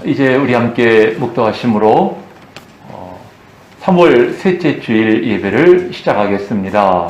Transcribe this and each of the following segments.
이제 우리 함께 묵도하심으로 3월 셋째 주일 예배를 시작하겠습니다.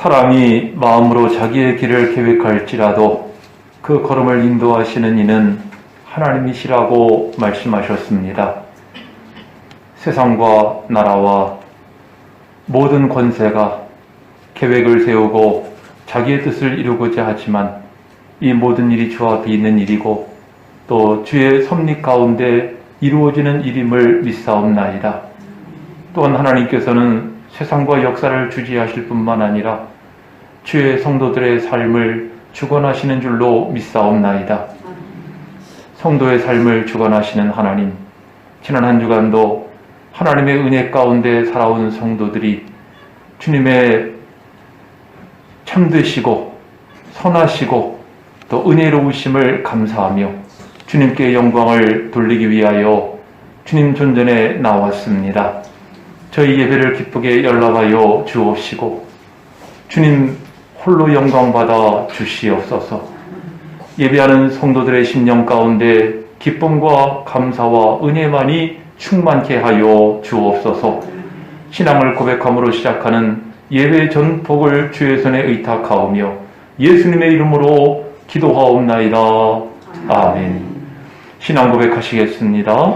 사람이 마음으로 자기의 길을 계획할지라도 그 걸음을 인도하시는 이는 하나님이시라고 말씀하셨습니다. 세상과 나라와 모든 권세가 계획을 세우고 자기의 뜻을 이루고자 하지만 이 모든 일이 주 앞에 있는 일이고 또 주의 섭리 가운데 이루어지는 일임을 믿사옵나이다. 또한 하나님께서는 세상과 역사를 주지하실 뿐만 아니라 주의 성도들의 삶을 주관하시는 줄로 믿사옵나이다. 성도의 삶을 주관하시는 하나님, 지난 한 주간도 하나님의 은혜 가운데 살아온 성도들이 주님의 참되시고 선하시고 또 은혜로우심을 감사하며 주님께 영광을 돌리기 위하여 주님 존전에 나왔습니다. 저희 예배를 기쁘게 연락하여 주옵시고 주님 홀로 영광받아 주시옵소서. 예배하는 성도들의 심령 가운데 기쁨과 감사와 은혜만이 충만케 하여 주옵소서. 신앙을 고백함으로 시작하는 예배 전복을 주의 손에 의탁하오며 예수님의 이름으로 기도하옵나이다. 아멘. 신앙 고백하시겠습니다.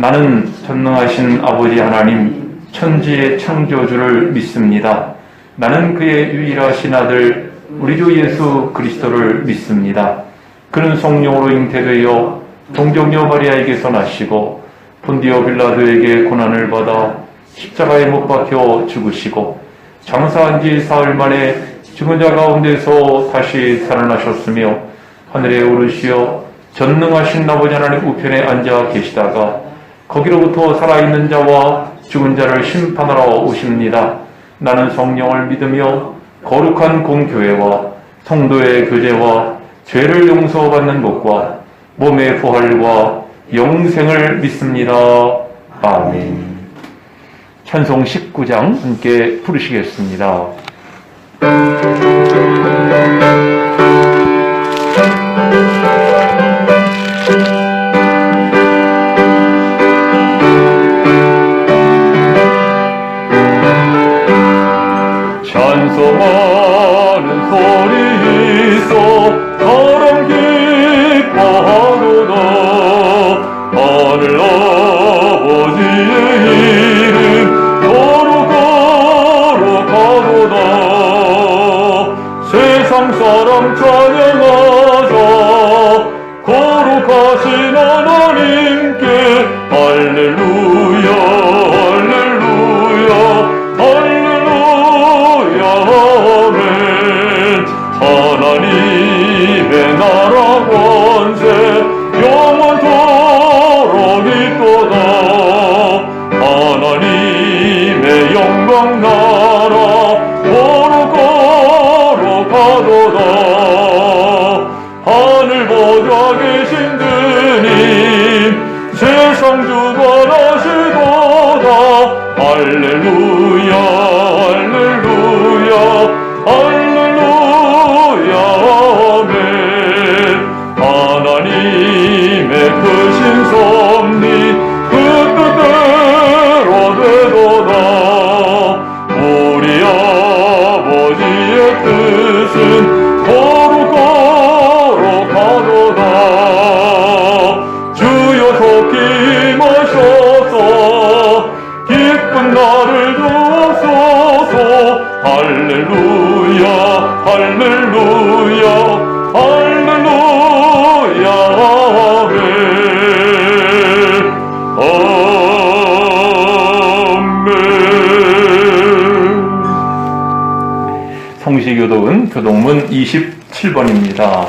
나는 전능하신 아버지 하나님 천지의 창조주를 믿습니다. 나는 그의 유일하신 아들 우리 주 예수 그리스도를 믿습니다. 그는 성령으로 잉태되어 동정녀 마리아에게서 나시고 본디오 빌라도에게 고난을 받아 십자가에 못 박혀 죽으시고 장사한 지 사흘 만에 죽은 자 가운데서 다시 살아나셨으며 하늘에 오르시어 전능하신 아버지 하나님 우편에 앉아 계시다가 거기로부터 살아있는 자와 죽은 자를 심판하러 오십니다. 나는 성령을 믿으며 거룩한 공교회와 성도의 교제와 죄를 용서받는 것과 몸의 부활과 영생을 믿습니다. 아멘. 찬송 19장 함께 부르시겠습니다. 찬송하는 소리 있어 사람 기뻐하도다. 하늘 아버지의 이름 거룩하도다. 세상 사람 찬양하자. 거룩하신 하나님께 할렐루야 할렐루야 할렐루야 아멘. 하나님의 나라 권세 영원토록 있도다. 하나님의 영광 나라 거룩하도다. 하늘 보좌 계신 주님 세상 주관하시도다. 할렐루야 할렐루야 할렐루야 아멘. 하나님의 크신 섭리 그 뜻대로 되도다. 우리 아버지의 뜻은 거룩하도다. 할렐루야 할렐루야 할렐루야 아멘 아멘. 성시교독은 교독문 27번입니다.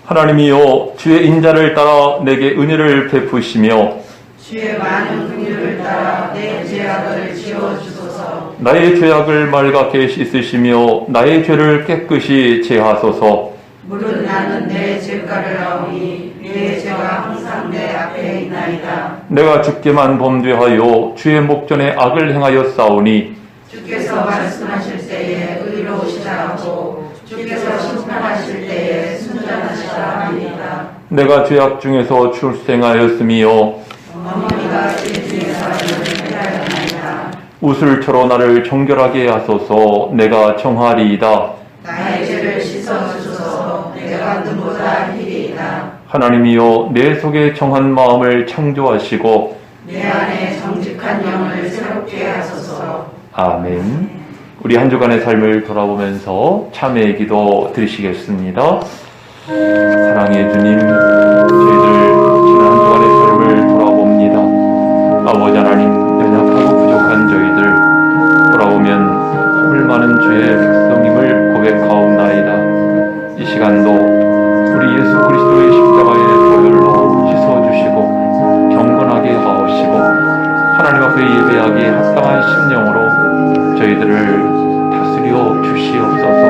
하나님이여 주의 인자를 따라 내게 은혜를 베푸시며 주의 많은 긍휼을 따라 내 죄악을 지워주소서. 나의 죄악을 맑게 씻으시며 나의 죄를 깨끗이 제하소서. 물은 나는 내 죄가를 아오니 내 죄가 항상 내 앞에 있나이다. 내가 주께만 범죄하여 주의 목전에 악을 행하여 싸우니 주께서 말씀하실 때에 의로우시다 하고 주께서 심판하실 때에 순전하시다 합니다. 내가 죄악 중에서 출생하였으며 어머니가 죄 중에서 나를 해하였나이다. 우슬처럼 나를 정결하게 하소서. 내가 정하리이다. 나의 죄를 씻어주소서. 내가 눈보다 희리이다. 하나님이여 내 속에 정한 마음을 창조하시고 내 안에 정직한 영을 새롭게 하소서. 아멘. 우리 한 주간의 삶을 돌아보면서 참회의 기도 드리시겠습니다. 사랑의 주님, 저희들 지난 한 주간의 삶을 돌아봅니다. 아버지 하나님, 연약하고 부족한 저희들 돌아보면 물 많은 주의 백성임을 고백하옵나이다. 이 시간도 우리 예수 그리스도의 십자가의 보혈로 씻어주시고 경건하게 하옵시고 하나님 앞에 예배하기에 합당한 심령으로 저희들을 다스려 주시옵소서.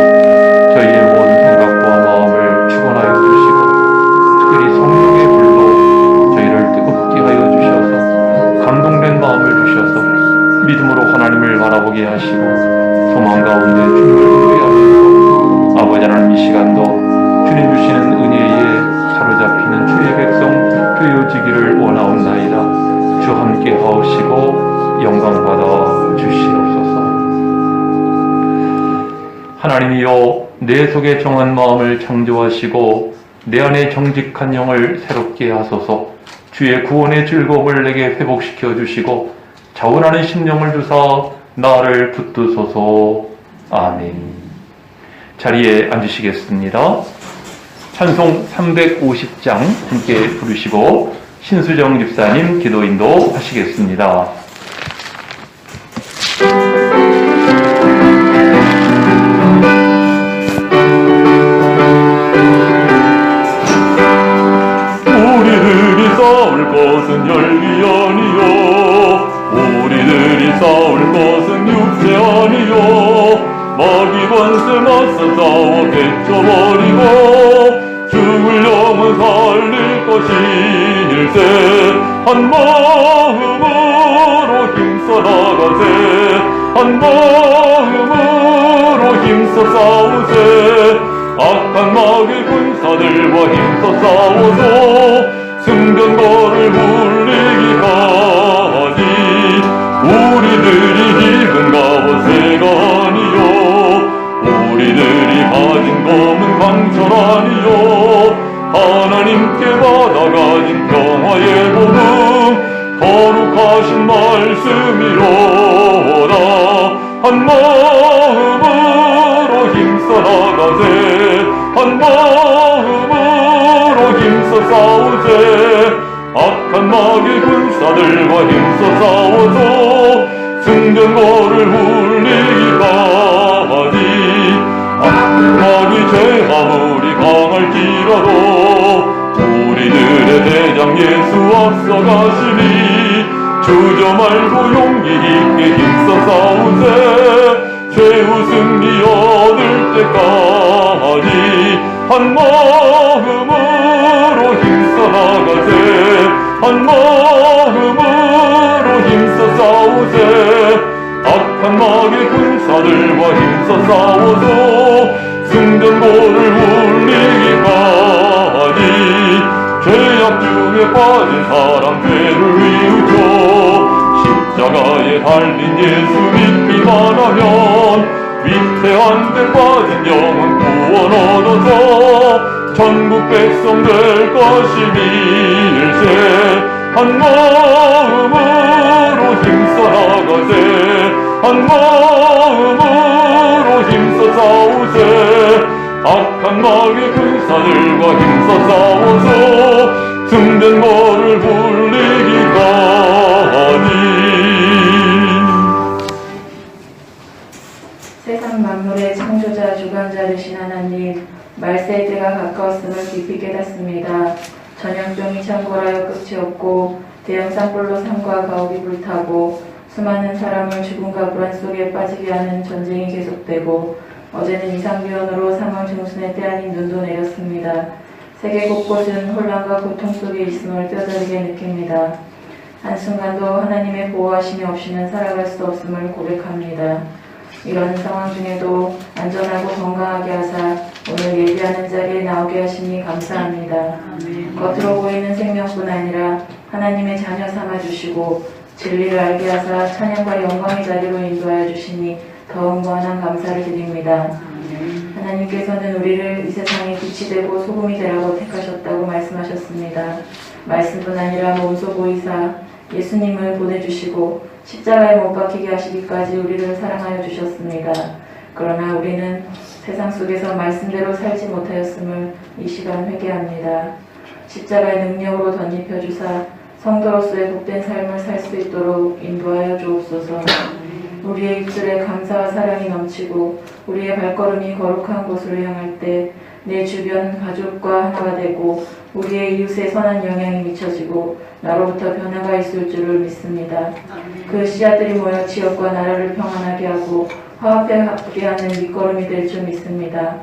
저희의 모든 생각과 마음을 축원하여 주시고 특별히 성령의 불로 저희를 뜨겁게 하여 주셔서 감동된 마음을 주셔서 믿음으로 하나님을 바라보게 하시고 소망 가운데 주님을 의뢰하면서 아버지 하나님 이 시간도 주님 주시는 은혜에 사로잡히는 주의 백성 되어지기를 원하옵나이다. 주 함께 하옵시고 영광 받아 주시옵소서. 하나님이여 내 속에 정한 마음을 창조하시고 내 안에 정직한 영을 새롭게 하소서. 주의 구원의 즐거움을 내게 회복시켜 주시고 자원하는 심령을 주사 나를 붙드소서. 아멘. 자리에 앉으시겠습니다. 찬송 350장 함께 부르시고 신수정 집사님 기도 인도 하시겠습니다. 우리들이 싸울 것은 혈기 아니요 우리들이 싸울 것은 육체 아니요 마귀 권세 맞서 싸워 깨쳐버리고 죽을 영혼 살릴 것일세 한 마음으로 힘써 나가세 한 마음으로 힘써 싸우세 악한 마귀 군사들과 힘써 싸워서 승전거를 물리기까지 우리들이 힘은 가버세가 아니요 우리들이 가진 검은 강철 아니요 하나님께 받아가진 평화의 복음 거룩하신 말씀이로다 한 마음으로 힘써 나가세 한 마음으로 힘써 싸우세 악한 마귀 군사들과 힘써 싸워서 승전거를 울리기까지 마귀 죄가 우리 강할지라도 우리들의 대장 예수 앞서가시니 주저 말고 용기 있게 힘써 싸우세 최후 승리 얻을 때까지 한 마음으로 힘써 나가세 한 마음으로 힘써 싸우세 악한 마귀 군사들과 힘써 싸워서 승전고를 울리기까지 죄악 중에 빠진 사람 죄를 위우쳐 십자가에 달린 예수 믿기만 하면 위태한 데 빠진 영혼 구원 얻어서 천국 백성 될 것임일세 한 한 마음으로 힘써 나가세 한 마음으로 힘써 싸우세 악한 마귀 군사들과 힘써 싸워서 승전거를 굴리기가니. 세상 만물의 창조자 주관자 되신 하나님, 말세의 때가 가까웠음을 깊이 깨닫습니다. 전염병이 창궐하여 끝이 없고 대형 산불로 산과 가옥이 불타고 수많은 사람을 죽음과 불안 속에 빠지게 하는 전쟁이 계속되고 어제는 이상기온으로 사망 중순의 때 아닌 눈도 내렸습니다. 세계 곳곳은 혼란과 고통 속에 있음을 뼈저리게 느낍니다. 한순간도 하나님의 보호하심이 없이는 살아갈 수 없음을 고백합니다. 이런 상황 중에도 안전하고 건강하게 하사 오늘 예배하는 자리에 나오게 하시니 감사합니다. 겉으로 보이는 생명뿐 아니라 하나님의 자녀 삼아주시고 진리를 알게 하사 찬양과 영광의 자리로 인도하여 주시니 더욱 무한한 감사를 드립니다. 하나님께서는 우리를 이 세상에 빛이 되고 소금이 되라고 택하셨다고 말씀하셨습니다. 말씀뿐 아니라 몸소 보이사 예수님을 보내주시고 십자가에 못 박히게 하시기까지 우리를 사랑하여 주셨습니다. 그러나 우리는 세상 속에서 말씀대로 살지 못하였음을 이 시간 회개합니다. 십자가의 능력으로 덧입혀 주사 성도로서의 복된 삶을 살 수 있도록 인도하여 주옵소서. 우리의 입술에 감사와 사랑이 넘치고 우리의 발걸음이 거룩한 곳으로 향할 때 내 주변 가족과 하나가 되고 우리의 이웃에 선한 영향이 미쳐지고 나로부터 변화가 있을 줄을 믿습니다. 그 씨앗들이 모여 지역과 나라를 평안하게 하고 화합하게 하는 밑거름이 될 줄 믿습니다.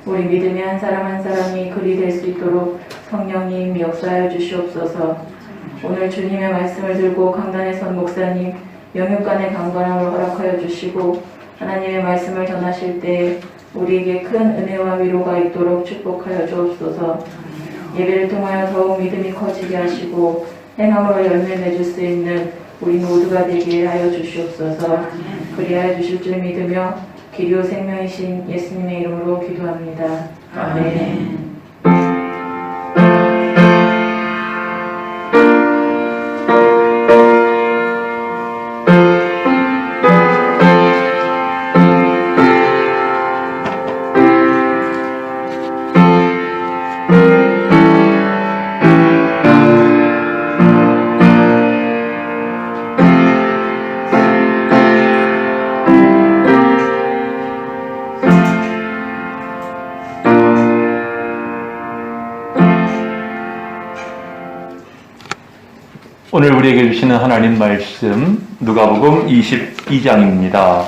우리 믿음의 한 사람 한 사람이 그리 될 수 있도록 성령님 역사하여 주시옵소서. 오늘 주님의 말씀을 들고 강단에 선 목사님 영육간의 강건함을 허락하여 주시고 하나님의 말씀을 전하실 때 우리에게 큰 은혜와 위로가 있도록 축복하여 주옵소서. 예배를 통하여 더욱 믿음이 커지게 하시고 행함으로 열매 맺을 수 있는 우리 모두가 되게 하여 주시옵소서. 그리하여 주실 줄 믿으며 기료 생명이신 예수님의 이름으로 기도합니다. 아멘. 오늘 우리에게 주시는 하나님 말씀 누가복음 22장입니다.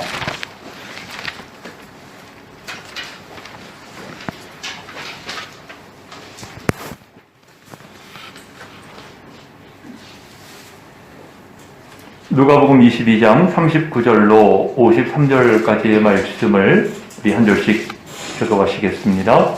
누가복음 22장 39절로 53절까지의 말씀을 우리 한 절씩 교독하시겠습니다.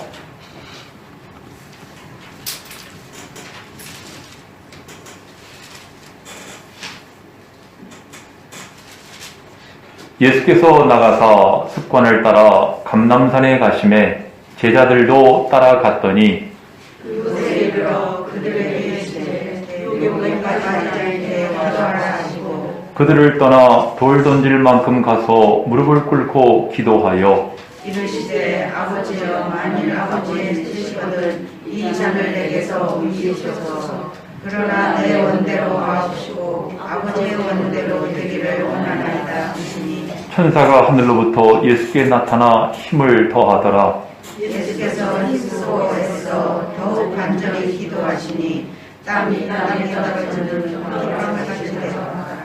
예수께서 나가사 습관을 따라 감람산에 가심에 제자들도 따라갔더니 그곳에 이르러 그들에게 이르시되 요괴까지 자리에 와서 하시고 그들을 떠나 돌 던질 만큼 가서 무릎을 꿇고 기도하여 이르시되 아버지여 만일 아버지의 뜻이거든 이 잔을 내게서 옮기소서. 그러나 내 원대로 하옵시고 아버지의 원대로 되기를 원하나이다 하시니 천사가 하늘로부터 예수께 나타나 힘을 더하더라. 예수께서 힘쓰고 애써 더욱 간절히 기도하시니 땀이 떨어지는 기도하시되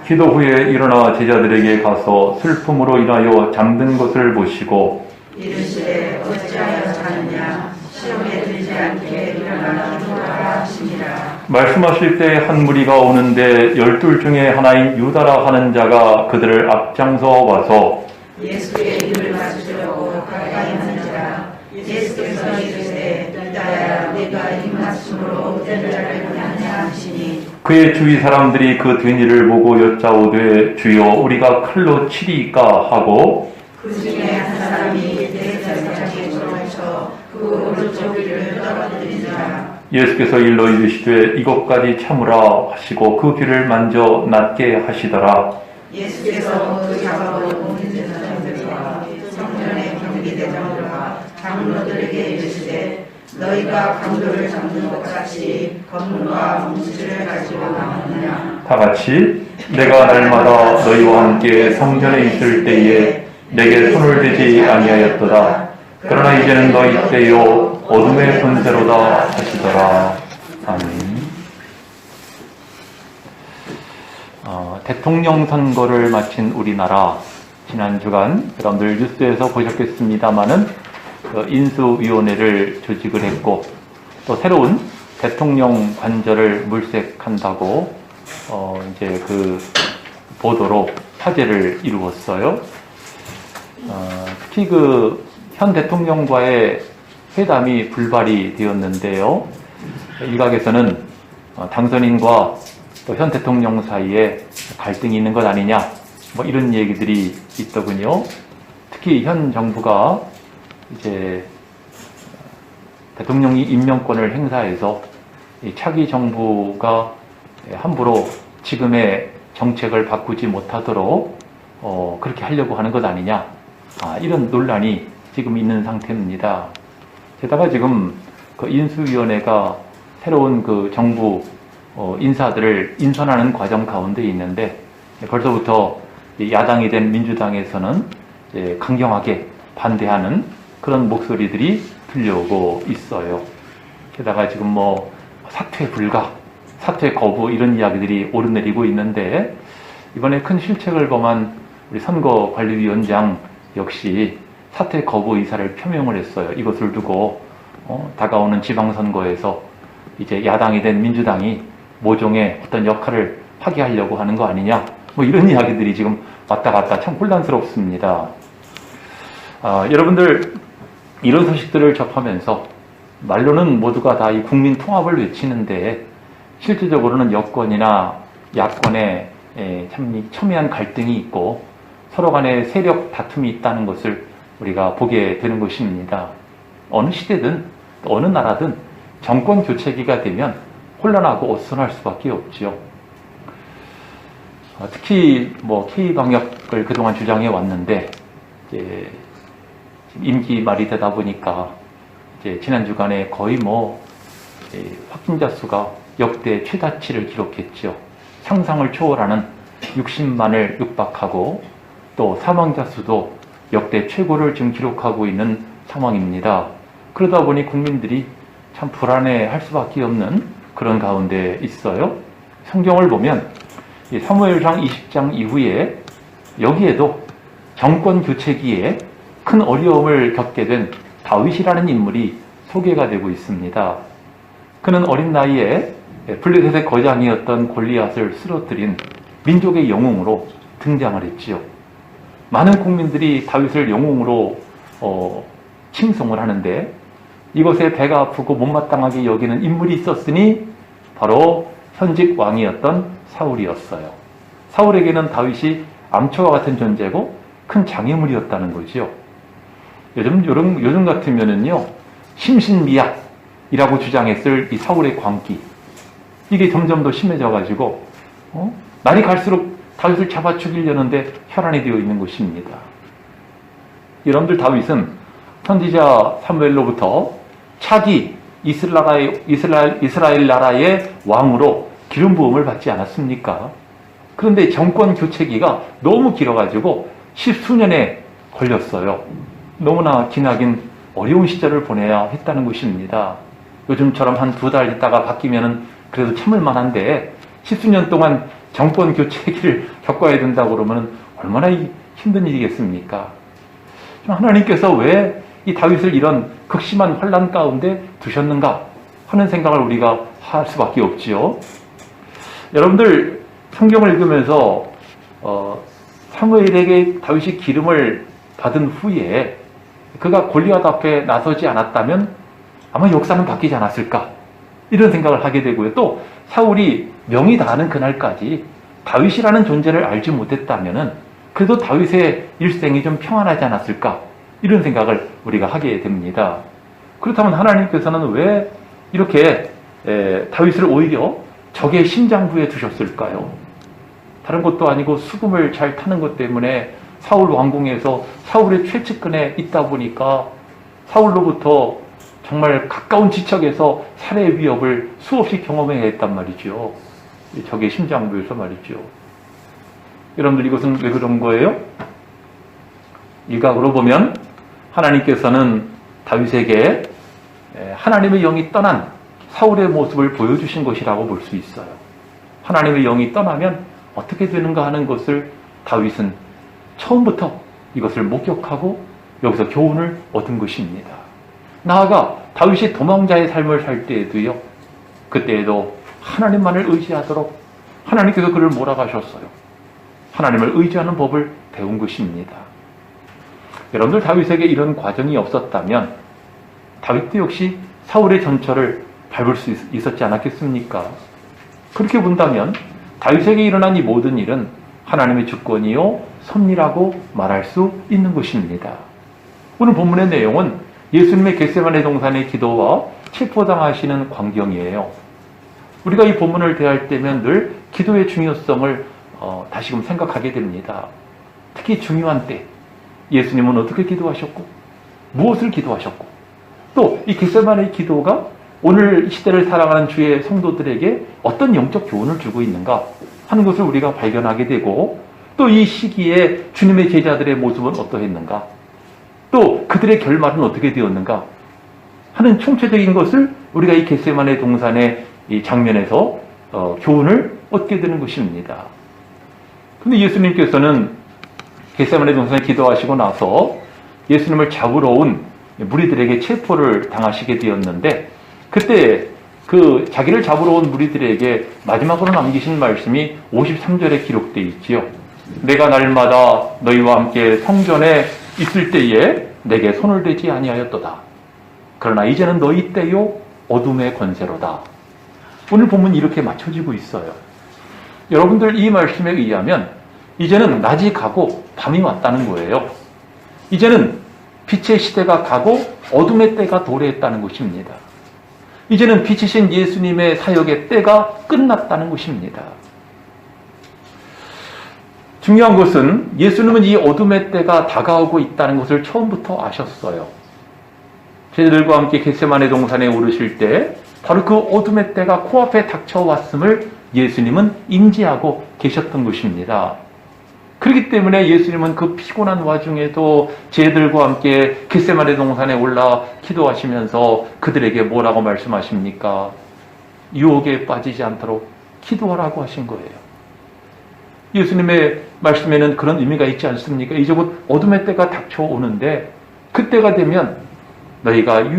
기도 후에 일어나 제자들에게 가서 슬픔으로 인하여 잠든 것을 보시고 이르시되 어찌하여 자느냐 시험에 들지 않게 일어나 기도하라 하시니라. 말씀하실 때 한 무리가 오는데 12 중에 하나인 유다라 하는 자가 그들을 앞장서 와서 예수의 이름을 맞추려고 가까이 하는지라. 예수께서 이르시되 유다야 네가 이 말씀으로 된 자를 보냐냐 하시니 그의 주위 사람들이 그 된 일을 보고 여짜오되 주여 우리가 칼로 치리이까 하고 그 중에 한 사람이 대제사장의 손을 쳐 그 오른쪽 귀를 떨어뜨리니라. 예수께서 일러 이르시되 이것까지 참으라 하시고 그 귀를 만져 낫게 하시더라. 예수께서 그 잡아온 옮기는 사람들과 성전의 경비대장들과 장로들에게 이르시되 너희가 강도를 잡는 것 같이 검문과 뭉치를 가지고 나오느냐. 다 같이 내가 날마다 너희와 함께 성전에 있을 때에 내게 손을 대지 아니하였도다. 그러나 이제는 너희 때요 어둠의 권세로다 하시더라. 아멘. 대통령 선거를 마친 우리나라, 지난 주간 여러분들 뉴스에서 보셨겠습니다마는 인수위원회를 조직을 했고 또 새로운 대통령 관절을 물색한다고 이제 그 보도로 화제를 이루었어요. 특히 그 현 대통령과의 회담이 불발이 되었는데요. 일각에서는 당선인과 또 현 대통령 사이에 갈등이 있는 것 아니냐, 뭐 이런 얘기들이 있더군요. 특히 현 정부가 이제 대통령이 임명권을 행사해서 이 차기 정부가 함부로 지금의 정책을 바꾸지 못하도록 그렇게 하려고 하는 것 아니냐, 이런 논란이 지금 있는 상태입니다. 게다가 지금 그 인수위원회가 새로운 그 정부 인사들을 인선하는 과정 가운데 있는데 벌써부터 야당이 된 민주당에서는 강경하게 반대하는 그런 목소리들이 들려오고 있어요. 게다가 지금 뭐 사퇴 불가, 사퇴 거부 이런 이야기들이 오르내리고 있는데 이번에 큰 실책을 범한 우리 선거관리위원장 역시 사퇴 거부 의사를 표명을 했어요. 이것을 두고 다가오는 지방선거에서 이제 야당이 된 민주당이 모종의 어떤 역할을 하게 하려고 하는 거 아니냐, 뭐 이런 이야기들이 지금 왔다 갔다 참 혼란스럽습니다. 여러분들 이런 소식들을 접하면서 말로는 모두가 다 이 국민 통합을 외치는데 실질적으로는 여권이나 야권에 참 첨예한 갈등이 있고 서로 간에 세력 다툼이 있다는 것을 우리가 보게 되는 것입니다. 어느 시대든 어느 나라든 정권 교체기가 되면 혼란하고 어수선할 수밖에 없지요. 특히 뭐 K-방역을 그동안 주장해 왔는데 이제 임기 말이 되다 보니까 이제 지난 주간에 거의 뭐 확진자 수가 역대 최다치를 기록했죠. 상상을 초월하는 60만을 육박하고 또 사망자 수도 역대 최고를 지금 기록하고 있는 상황입니다. 그러다 보니 국민들이 참 불안해할 수밖에 없는 그런 가운데 있어요. 성경을 보면 사무엘상 20장 이후에 여기에도 정권 교체기에 큰 어려움을 겪게 된 다윗이라는 인물이 소개가 되고 있습니다. 그는 어린 나이에 블레셋의 거장이었던 골리앗을 쓰러뜨린 민족의 영웅으로 등장을 했지요. 많은 국민들이 다윗을 영웅으로 칭송을 하는데 이것에 배가 아프고 못마땅하게 여기는 인물이 있었으니 바로 현직 왕이었던 사울이었어요. 사울에게는 다윗이 암초와 같은 존재고 큰 장애물이었다는 거죠. 요즘 같으면은요, 심신미약이라고 주장했을 이 사울의 광기, 이게 점점 더 심해져가지고 날이 갈수록 다윗을 잡아 죽이려는데 혈안이 되어 있는 것입니다. 여러분들, 다윗은 선지자 사무엘로부터 차기 이스라엘 나라의 왕으로 기름 부음을 받지 않았습니까? 그런데 정권 교체기가 너무 길어가지고 10수년에 걸렸어요. 너무나 기나긴 어려운 시절을 보내야 했다는 것입니다. 요즘처럼 한 2달 있다가 바뀌면은 그래도 참을 만한데 10수년 동안 정권 교체기를 겪어야 된다고 그러면 얼마나 힘든 일이겠습니까? 하나님께서 왜 이 다윗을 이런 극심한 환난 가운데 두셨는가 하는 생각을 우리가 할 수밖에 없지요. 여러분들 성경을 읽으면서 사무엘에게 다윗이 기름을 받은 후에 그가 골리앗 앞에 나서지 않았다면 아마 역사는 바뀌지 않았을까, 이런 생각을 하게 되고요. 또 사울이 명이 다하는 그날까지 다윗이라는 존재를 알지 못했다면은 그래도 다윗의 일생이 좀 평안하지 않았을까, 이런 생각을 우리가 하게 됩니다. 그렇다면 하나님께서는 왜 이렇게 다윗을 오히려 적의 심장부에 두셨을까요? 다른 것도 아니고 수금을 잘 타는 것 때문에 사울 왕궁에서 사울의 최측근에 있다 보니까 사울로부터 정말 가까운 지척에서 살해 위협을 수없이 경험해야 했단 말이죠. 적의 심장부에서 말이죠. 여러분들 이것은 왜 그런 거예요? 일각으로 보면 하나님께서는 다윗에게 하나님의 영이 떠난 사울의 모습을 보여주신 것이라고 볼 수 있어요. 하나님의 영이 떠나면 어떻게 되는가 하는 것을 다윗은 처음부터 이것을 목격하고 여기서 교훈을 얻은 것입니다. 나아가 다윗이 도망자의 삶을 살 때에도요, 그때에도 하나님만을 의지하도록 하나님께서 그를 몰아가셨어요. 하나님을 의지하는 법을 배운 것입니다. 여러분들 다윗에게 이런 과정이 없었다면 다윗도 역시 사울의 전철을 밟을 수 있었지 않았겠습니까? 그렇게 본다면 다윗에게 일어난 이 모든 일은 하나님의 주권이요 섭리라고 말할 수 있는 것입니다. 오늘 본문의 내용은 예수님의 겟세마네 동산의 기도와 체포당하시는 광경이에요. 우리가 이 본문을 대할 때면 늘 기도의 중요성을 다시금 생각하게 됩니다. 특히 중요한 때 예수님은 어떻게 기도하셨고 무엇을 기도하셨고 또 이 겟세마네의 기도가 오늘 이 시대를 살아가는 주의 성도들에게 어떤 영적 교훈을 주고 있는가 하는 것을 우리가 발견하게 되고 또 이 시기에 주님의 제자들의 모습은 어떠했는가 또 그들의 결말은 어떻게 되었는가 하는 총체적인 것을 우리가 이 겟세마네 동산의 이 장면에서 교훈을 얻게 되는 것입니다. 그런데 예수님께서는 겟세마네 동산에 기도하시고 나서 예수님을 잡으러 온 무리들에게 체포를 당하시게 되었는데 그때 그 자기를 잡으러 온 무리들에게 마지막으로 남기신 말씀이 53절에 기록되어 있지요. 내가 날마다 너희와 함께 성전에 있을 때에 내게 손을 대지 아니하였도다. 그러나 이제는 너희 때요 어둠의 권세로다. 오늘 본문이 이렇게 맞춰지고 있어요. 여러분들 이 말씀에 의하면 이제는 낮이 가고 밤이 왔다는 거예요. 이제는 빛의 시대가 가고 어둠의 때가 도래했다는 것입니다. 이제는 빛이신 예수님의 사역의 때가 끝났다는 것입니다. 중요한 것은 예수님은 이 어둠의 때가 다가오고 있다는 것을 처음부터 아셨어요. 제자들과 함께 겟세마네 동산에 오르실 때 바로 그 어둠의 때가 코앞에 닥쳐왔음을 예수님은 인지하고 계셨던 것입니다. 그렇기 때문에 예수님은 그 피곤한 와중에도 제자들과 함께 겟세마네 동산에 올라 기도하시면서 그들에게 뭐라고 말씀하십니까? 유혹에 빠지지 않도록 기도하라고 하신 거예요. 예수님의 말씀에는 그런 의미가 있지 않습니까? 이제 곧 어둠의 때가 닥쳐오는데 그때가 되면 너희가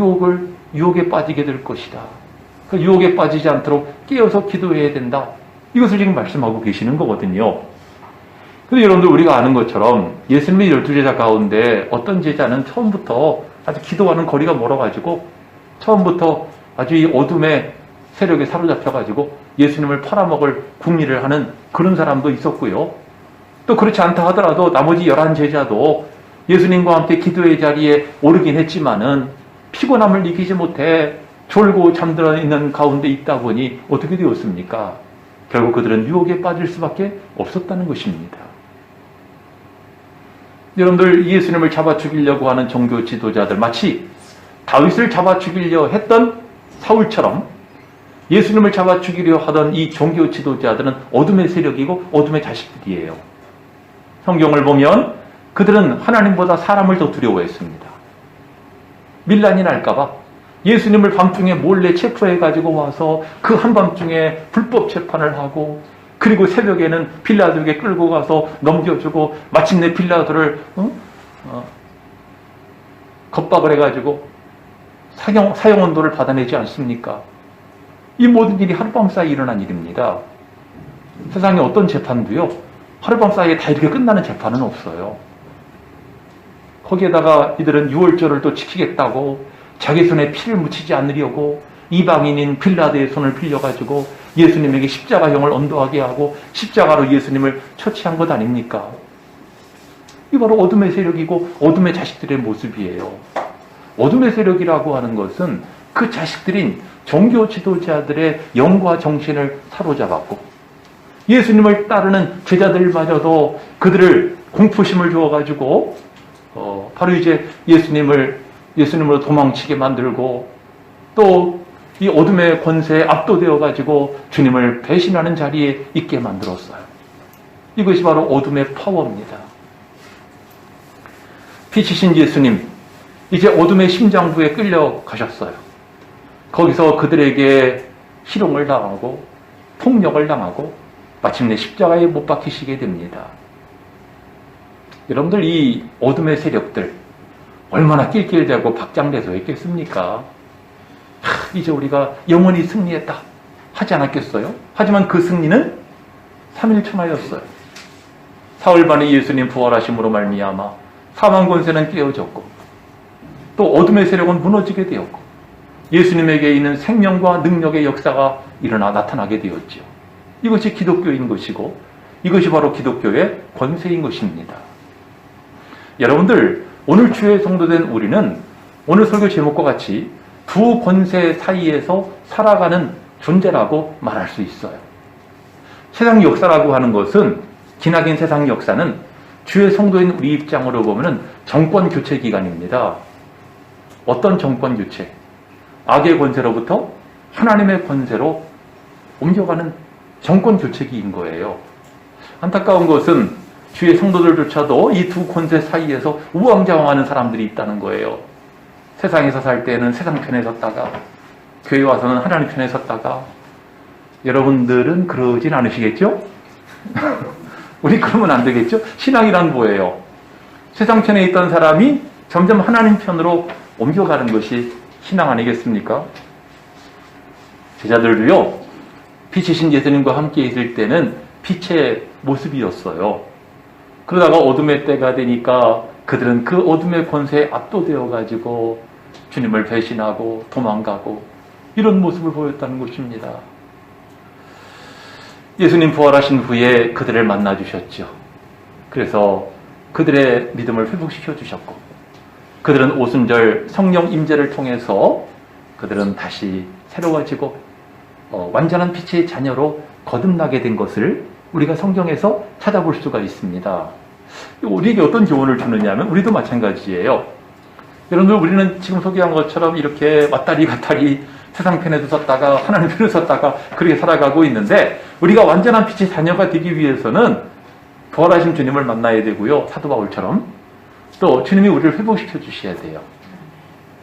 유혹에 빠지게 될 것이다. 그 유혹에 빠지지 않도록 깨어서 기도해야 된다. 이것을 지금 말씀하고 계시는 거거든요. 근데 여러분들 우리가 아는 것처럼 예수님의 12제자 가운데 어떤 제자는 처음부터 아주 기도하는 거리가 멀어가지고 처음부터 아주 이 어둠의 세력에 사로잡혀가지고 예수님을 팔아먹을 궁리를 하는 그런 사람도 있었고요. 또 그렇지 않다 하더라도 나머지 11제자도 예수님과 함께 기도의 자리에 오르긴 했지만은 피곤함을 이기지 못해 졸고 잠들어 있는 가운데 있다 보니 어떻게 되었습니까? 결국 그들은 유혹에 빠질 수밖에 없었다는 것입니다. 여러분들 예수님을 잡아 죽이려고 하는 종교 지도자들 마치 다윗을 잡아 죽이려 했던 사울처럼 예수님을 잡아 죽이려 하던 이 종교 지도자들은 어둠의 세력이고 어둠의 자식들이에요. 성경을 보면 그들은 하나님보다 사람을 더 두려워했습니다. 밀란이 날까봐 예수님을 밤중에 몰래 체포해가지고 와서 그 한밤중에 불법 재판을 하고 그리고 새벽에는 빌라도에게 끌고 가서 넘겨주고 마침내 빌라도를 겁박을 해가지고 사형언도를 받아내지 않습니까? 이 모든 일이 하룻밤 사이에 일어난 일입니다. 세상에 어떤 재판도요 하룻밤 사이에 다 이렇게 끝나는 재판은 없어요. 거기에다가 이들은 유월절을 또 지키겠다고 자기 손에 피를 묻히지 않으려고 이방인인 빌라도의 손을 빌려가지고 예수님에게 십자가형을 언도하게 하고 십자가로 예수님을 처치한 것 아닙니까? 이 바로 어둠의 세력이고 어둠의 자식들의 모습이에요. 어둠의 세력이라고 하는 것은 그 자식들인 종교 지도자들의 영과 정신을 사로잡았고 예수님을 따르는 제자들마저도 그들을 공포심을 주어가지고 바로 이제 예수님으로 도망치게 만들고 또 이 어둠의 권세에 압도되어가지고 주님을 배신하는 자리에 있게 만들었어요. 이것이 바로 어둠의 파워입니다. 빛이신 예수님, 이제 어둠의 심장부에 끌려가셨어요. 거기서 그들에게 희롱을 당하고 폭력을 당하고 마침내 십자가에 못 박히시게 됩니다. 여러분들 이 어둠의 세력들 얼마나 낄낄대고 박장대소했겠습니까? 이제 우리가 영원히 승리했다 하지 않았겠어요? 하지만 그 승리는 3일 천하였어요. 사흘 만에 예수님 부활하심으로 말미암아 사망 권세는 깨어졌고 또 어둠의 세력은 무너지게 되었고 예수님에게 있는 생명과 능력의 역사가 일어나 나타나게 되었죠. 이것이 기독교인 것이고 이것이 바로 기독교의 권세인 것입니다. 여러분들 오늘 주의 성도된 우리는 오늘 설교 제목과 같이 두 권세 사이에서 살아가는 존재라고 말할 수 있어요. 세상 역사라고 하는 것은 기나긴 세상 역사는 주의 성도인 우리 입장으로 보면 정권 교체 기간입니다. 어떤 정권 교체? 악의 권세로부터 하나님의 권세로 옮겨가는 정권 교체기인 거예요. 안타까운 것은 주의 성도들조차도 이 두 권세 사이에서 우왕좌왕하는 사람들이 있다는 거예요. 세상에서 살 때는 세상 편에 섰다가 교회 와서는 하나님 편에 섰다가 여러분들은 그러진 않으시겠죠? 우리 그러면 안 되겠죠? 신앙이란 뭐예요? 세상 편에 있던 사람이 점점 하나님 편으로 옮겨가는 것이 신앙 아니겠습니까? 제자들도요, 빛이신 예수님과 함께 있을 때는 빛의 모습이었어요. 그러다가 어둠의 때가 되니까 그들은 그 어둠의 권세에 압도되어가지고 주님을 배신하고 도망가고 이런 모습을 보였다는 것입니다. 예수님 부활하신 후에 그들을 만나주셨죠. 그래서 그들의 믿음을 회복시켜 주셨고 그들은 오순절 성령 임재를 통해서 그들은 다시 새로워지고 완전한 빛의 자녀로 거듭나게 된 것을 우리가 성경에서 찾아볼 수가 있습니다. 우리에게 어떤 교훈을 주느냐면 우리도 마찬가지예요. 여러분들 우리는 지금 소개한 것처럼 이렇게 왔다리 갔다리 세상 편에도 섰다가 하나님 편에 섰다가 그렇게 살아가고 있는데 우리가 완전한 빛의 자녀가 되기 위해서는 부활하신 주님을 만나야 되고요. 사도 바울처럼 또 주님이 우리를 회복시켜 주셔야 돼요.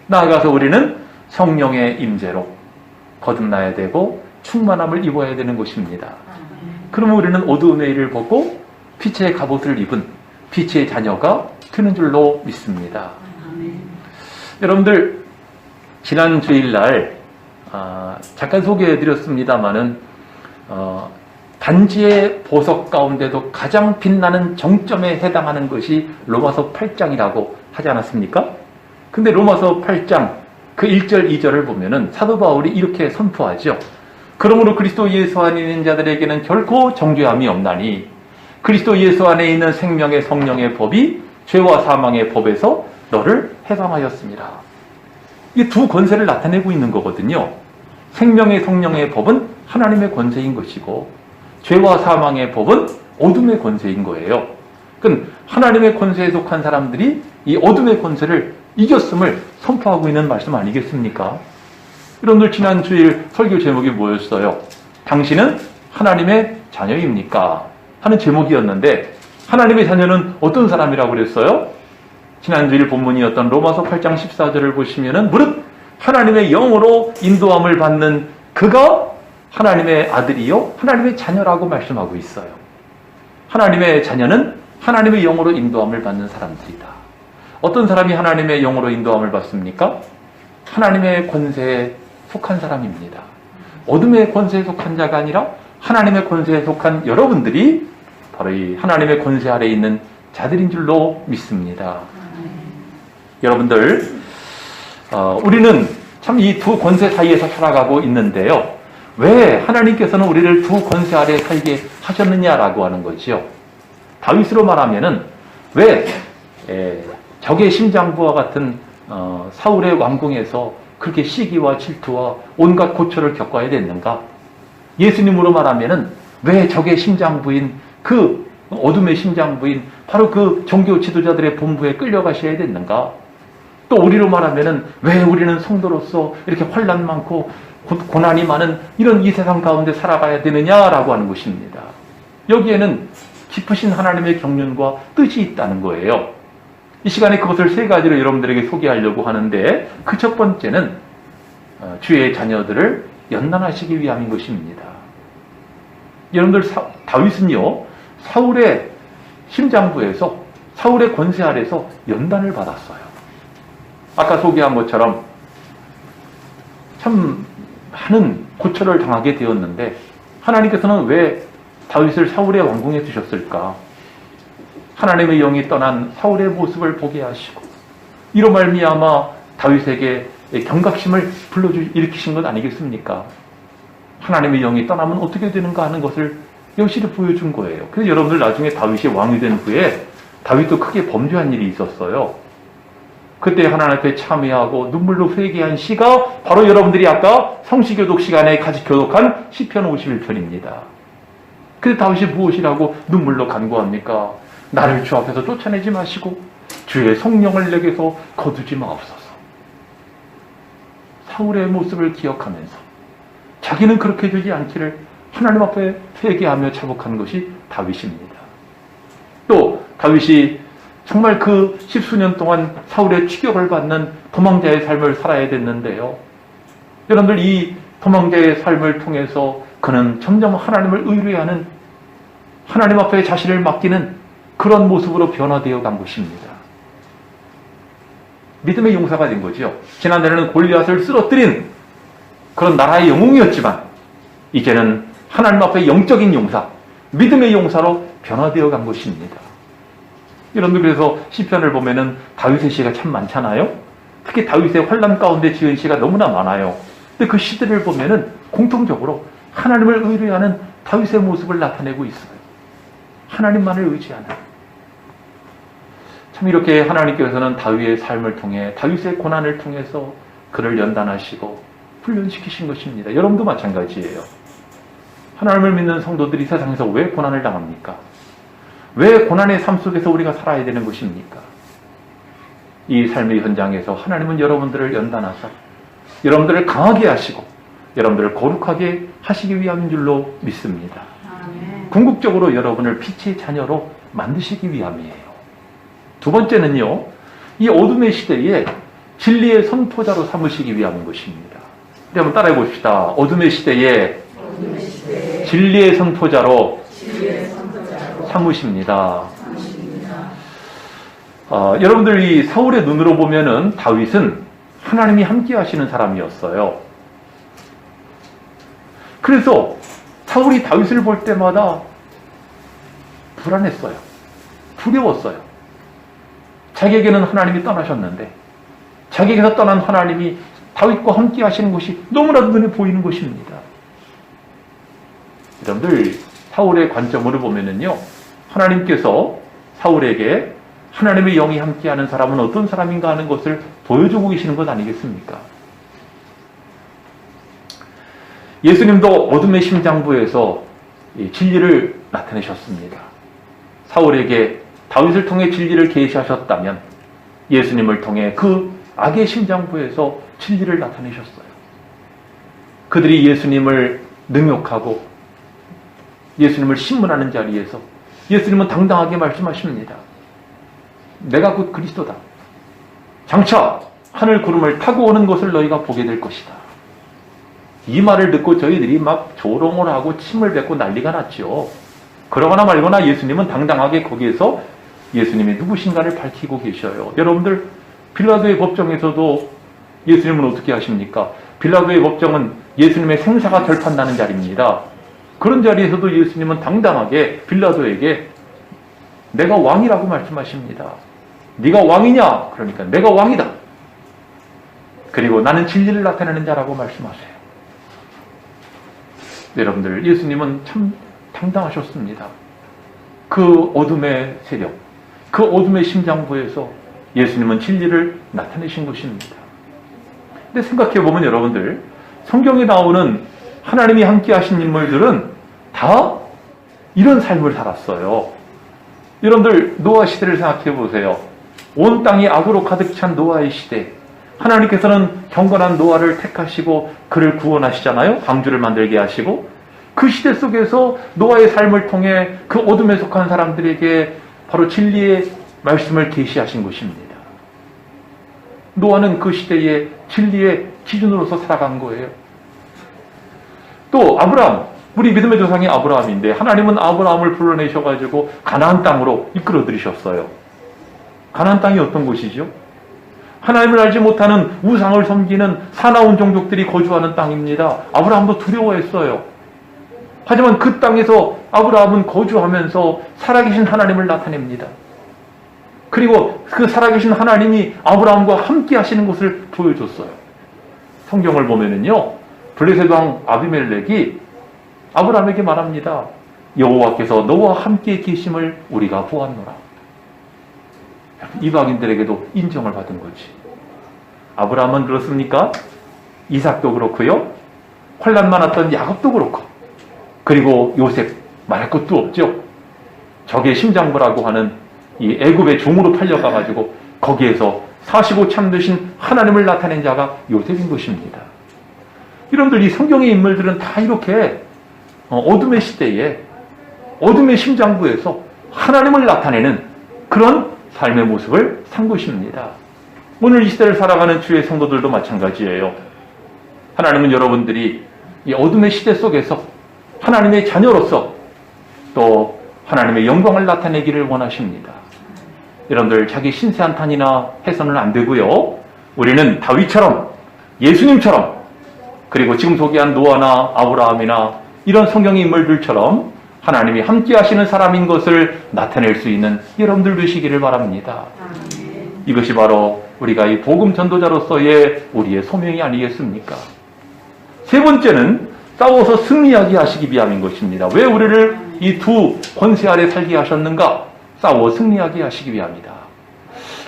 나아가서 우리는 성령의 임재로 거듭나야 되고 충만함을 입어야 되는 것입니다. 그러면 우리는 어두움의 일을 벗고 빛의 갑옷을 입은 빛의 자녀가 되는 줄로 믿습니다. 여러분들 지난 주일날 잠깐 소개해드렸습니다마는 단지의 보석 가운데도 가장 빛나는 정점에 해당하는 것이 로마서 8장이라고 하지 않았습니까? 근데 로마서 8장 그 1절 2절을 보면은 사도 바울이 이렇게 선포하죠. 그러므로 그리스도 예수 안에 있는 자들에게는 결코 정죄함이 없나니 그리스도 예수 안에 있는 생명의 성령의 법이 죄와 사망의 법에서 너를 해방하였습니다. 이 두 권세를 나타내고 있는 거거든요. 생명의 성령의 법은 하나님의 권세인 것이고 죄와 사망의 법은 어둠의 권세인 거예요. 그건 하나님의 권세에 속한 사람들이 이 어둠의 권세를 이겼음을 선포하고 있는 말씀 아니겠습니까? 여러분들 지난 주일 설교 제목이 뭐였어요? 당신은 하나님의 자녀입니까? 하는 제목이었는데 하나님의 자녀는 어떤 사람이라고 그랬어요? 지난 주일 본문이었던 로마서 8장 14절을 보시면은 무릇 하나님의 영으로 인도함을 받는 그가 하나님의 아들이요 하나님의 자녀라고 말씀하고 있어요. 하나님의 자녀는 하나님의 영으로 인도함을 받는 사람들이다. 어떤 사람이 하나님의 영으로 인도함을 받습니까? 하나님의 권세에 속한 사람입니다. 어둠의 권세에 속한 자가 아니라 하나님의 권세에 속한 여러분들이 바로 이 하나님의 권세 아래에 있는 자들인 줄로 믿습니다. 여러분들 우리는 참 이 두 권세 사이에서 살아가고 있는데요. 왜 하나님께서는 우리를 두 권세 아래에 살게 하셨느냐라고 하는 거지요. 다윗으로 말하면은 왜 적의 심장부와 같은 사울의 왕궁에서 그렇게 시기와 질투와 온갖 고초를 겪어야 됐는가? 예수님으로 말하면은 왜 적의 심장부인 그 어둠의 심장부인 바로 그 종교 지도자들의 본부에 끌려가셔야 됐는가? 또 우리로 말하면은 왜 우리는 성도로서 이렇게 환난 많고 고난이 많은 이런 이 세상 가운데 살아가야 되느냐라고 하는 것입니다. 여기에는 깊으신 하나님의 경륜과 뜻이 있다는 거예요. 이 시간에 그것을 세 가지로 여러분들에게 소개하려고 하는데 그 첫 번째는 주의 자녀들을 연단하시기 위함인 것입니다. 여러분들 다윗은요 사울의 심장부에서 사울의 권세 아래서 연단을 받았어요. 아까 소개한 것처럼 참 많은 고초를 당하게 되었는데 하나님께서는 왜 다윗을 사울의 왕궁에 두셨을까? 하나님의 영이 떠난 사울의 모습을 보게 하시고 이로 말미암아 다윗에게 경각심을 일으키신 것 아니겠습니까? 하나님의 영이 떠나면 어떻게 되는가 하는 것을 여실히 보여준 거예요. 그래서 여러분들 나중에 다윗이 왕이 된 후에 다윗도 크게 범죄한 일이 있었어요. 그때 하나님 앞에 참회하고 눈물로 회개한 시가 바로 여러분들이 아까 성시교독 시간에 같이 교독한 시편 51편입니다. 그래서 다윗이 무엇이라고 눈물로 간구합니까? 나를 주 앞에서 쫓아내지 마시고 주의 성령을 내게서 거두지 마옵소서. 사울의 모습을 기억하면서 자기는 그렇게 되지 않기를 하나님 앞에 회개하며 자복하는 것이 다윗입니다. 또 다윗이 정말 그 십수년 동안 사울의 추격을 받는 도망자의 삶을 살아야 됐는데요. 여러분들 이 도망자의 삶을 통해서 그는 점점 하나님을 의뢰하는 하나님 앞에 자신을 맡기는 그런 모습으로 변화되어 간 것입니다. 믿음의 용사가 된 거죠. 지난날에는 골리앗을 쓰러뜨린 그런 나라의 영웅이었지만 이제는 하나님 앞에 영적인 용사, 믿음의 용사로 변화되어 간 것입니다. 여러분들 그래서 시편을 보면은 다윗의 시가 참 많잖아요. 특히 다윗의 환난 가운데 지은 시가 너무나 많아요. 근데 그 시들을 보면은 공통적으로 하나님을 의뢰하는 다윗의 모습을 나타내고 있어요. 하나님만을 의지하는. 참 이렇게 하나님께서는 다윗의 삶을 통해 다윗의 고난을 통해서 그를 연단하시고 훈련시키신 것입니다. 여러분도 마찬가지예요. 하나님을 믿는 성도들이 세상에서 왜 고난을 당합니까? 왜 고난의 삶 속에서 우리가 살아야 되는 것입니까? 이 삶의 현장에서 하나님은 여러분들을 연단하사 여러분들을 강하게 하시고 여러분들을 거룩하게 하시기 위함인 줄로 믿습니다. 아멘. 궁극적으로 여러분을 빛의 자녀로 만드시기 위함이에요. 두 번째는요, 이 어둠의 시대에 진리의 선포자로 삼으시기 위함인 것입니다. 우리 한번 따라해 봅시다. 어둠의 시대에 진리의 선포자로 삼으십니다. 여러분들 이 사울의 눈으로 보면은 다윗은 하나님이 함께 하시는 사람이었어요. 그래서 사울이 다윗을 볼 때마다 불안했어요. 두려웠어요. 자기에게는 하나님이 떠나셨는데 자기에게서 떠난 하나님이 다윗과 함께 하시는 것이 너무나도 눈에 보이는 것입니다. 여러분들 사울의 관점으로 보면은요, 하나님께서 사울에게 하나님의 영이 함께하는 사람은 어떤 사람인가 하는 것을 보여주고 계시는 것 아니겠습니까? 예수님도 어둠의 심장부에서 진리를 나타내셨습니다. 사울에게 다윗을 통해 진리를 계시하셨다면 예수님을 통해 그 악의 심장부에서 진리를 나타내셨어요. 그들이 예수님을 능욕하고 예수님을 신문하는 자리에서 예수님은 당당하게 말씀하십니다. 내가 곧 그리스도다. 장차 하늘 구름을 타고 오는 것을 너희가 보게 될 것이다. 이 말을 듣고 저희들이 막 조롱을 하고 침을 뱉고 난리가 났죠. 그러거나 말거나 예수님은 당당하게 거기에서 예수님이 누구신가를 밝히고 계셔요. 여러분들 빌라도의 법정에서도 예수님은 어떻게 하십니까? 빌라도의 법정은 예수님의 생사가 결판나는 자리입니다. 그런 자리에서도 예수님은 당당하게 빌라도에게 내가 왕이라고 말씀하십니다. 네가 왕이냐? 그러니까 내가 왕이다. 그리고 나는 진리를 나타내는 자라고 말씀하세요. 여러분들 예수님은 참 당당하셨습니다. 그 어둠의 세력, 그 어둠의 심장부에서 예수님은 진리를 나타내신 것입니다. 근데 생각해보면 여러분들, 성경에 나오는 하나님이 함께 하신 인물들은 다 이런 삶을 살았어요. 여러분들, 노아 시대를 생각해보세요. 온 땅이 악으로 가득 찬 노아의 시대. 하나님께서는 경건한 노아를 택하시고 그를 구원하시잖아요. 방주를 만들게 하시고. 그 시대 속에서 노아의 삶을 통해 그 어둠에 속한 사람들에게 바로 진리의 말씀을 계시하신 것입니다. 노아는 그 시대의 진리의 기준으로서 살아간 거예요. 또 아브라함, 우리 믿음의 조상이 아브라함인데 하나님은 아브라함을 불러내셔가지고 가나안 땅으로 이끌어 들이셨어요. 가나안 땅이 어떤 곳이죠? 하나님을 알지 못하는 우상을 섬기는 사나운 종족들이 거주하는 땅입니다. 아브라함도 두려워했어요. 하지만 그 땅에서 아브라함은 거주하면서 살아계신 하나님을 나타냅니다. 그리고 그 살아계신 하나님이 아브라함과 함께 하시는 것을 보여줬어요. 성경을 보면은요, 블레셋 왕 아비멜렉이 아브라함에게 말합니다. 여호와께서 너와 함께 계심을 우리가 보았노라. 이방인들에게도 인정을 받은 거지. 아브라함은 그렇습니까? 이삭도 그렇고요. 환난 많았던 야곱도 그렇고, 그리고 요셉 말할 것도 없죠. 적의 심장부라고 하는 이 애굽의 종으로 팔려가가지고 거기에서 사시고 참되신 하나님을 나타낸 자가 요셉인 것입니다. 여러분들, 이 성경의 인물들은 다 이렇게 어둠의 시대에 어둠의 심장부에서 하나님을 나타내는 그런 삶의 모습을 산 것입니다. 오늘 이 시대를 살아가는 주의 성도들도 마찬가지예요. 하나님은 여러분들이 이 어둠의 시대 속에서 하나님의 자녀로서 또 하나님의 영광을 나타내기를 원하십니다. 여러분들, 자기 신세 한탄이나 해서는 안 되고요. 우리는 다윗처럼, 예수님처럼, 그리고 지금 소개한 노아나 아브라함이나 이런 성경의 인물들처럼 하나님이 함께 하시는 사람인 것을 나타낼 수 있는 여러분들 되시기를 바랍니다. 이것이 바로 우리가 이 복음 전도자로서의 우리의 소명이 아니겠습니까? 세 번째는 싸워서 승리하게 하시기 위함인 것입니다. 왜 우리를 이 두 권세 아래 살게 하셨는가? 싸워 승리하게 하시기 위함이다.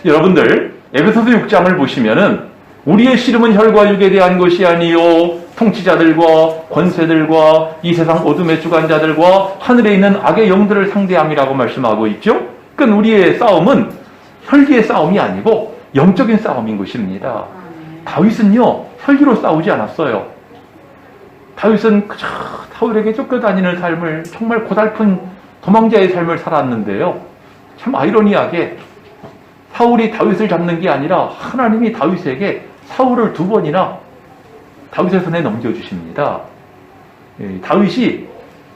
여러분들, 에베소서 6장을 보시면은 우리의 씨름은 혈과 육에 대한 것이 아니요 통치자들과 권세들과 이 세상 어둠의 주관자들과 하늘에 있는 악의 영들을 상대함이라고 말씀하고 있죠. 그러니까 우리의 싸움은 혈기의 싸움이 아니고 영적인 싸움인 것입니다. 다윗은요, 혈기로 싸우지 않았어요. 다윗은 그저 사울에게 쫓겨다니는 삶을, 정말 고달픈 도망자의 삶을 살았는데요. 참 아이러니하게 사울이 다윗을 잡는 게 아니라 하나님이 다윗에게 사울을 2번이나 다윗의 손에 넘겨주십니다. 다윗이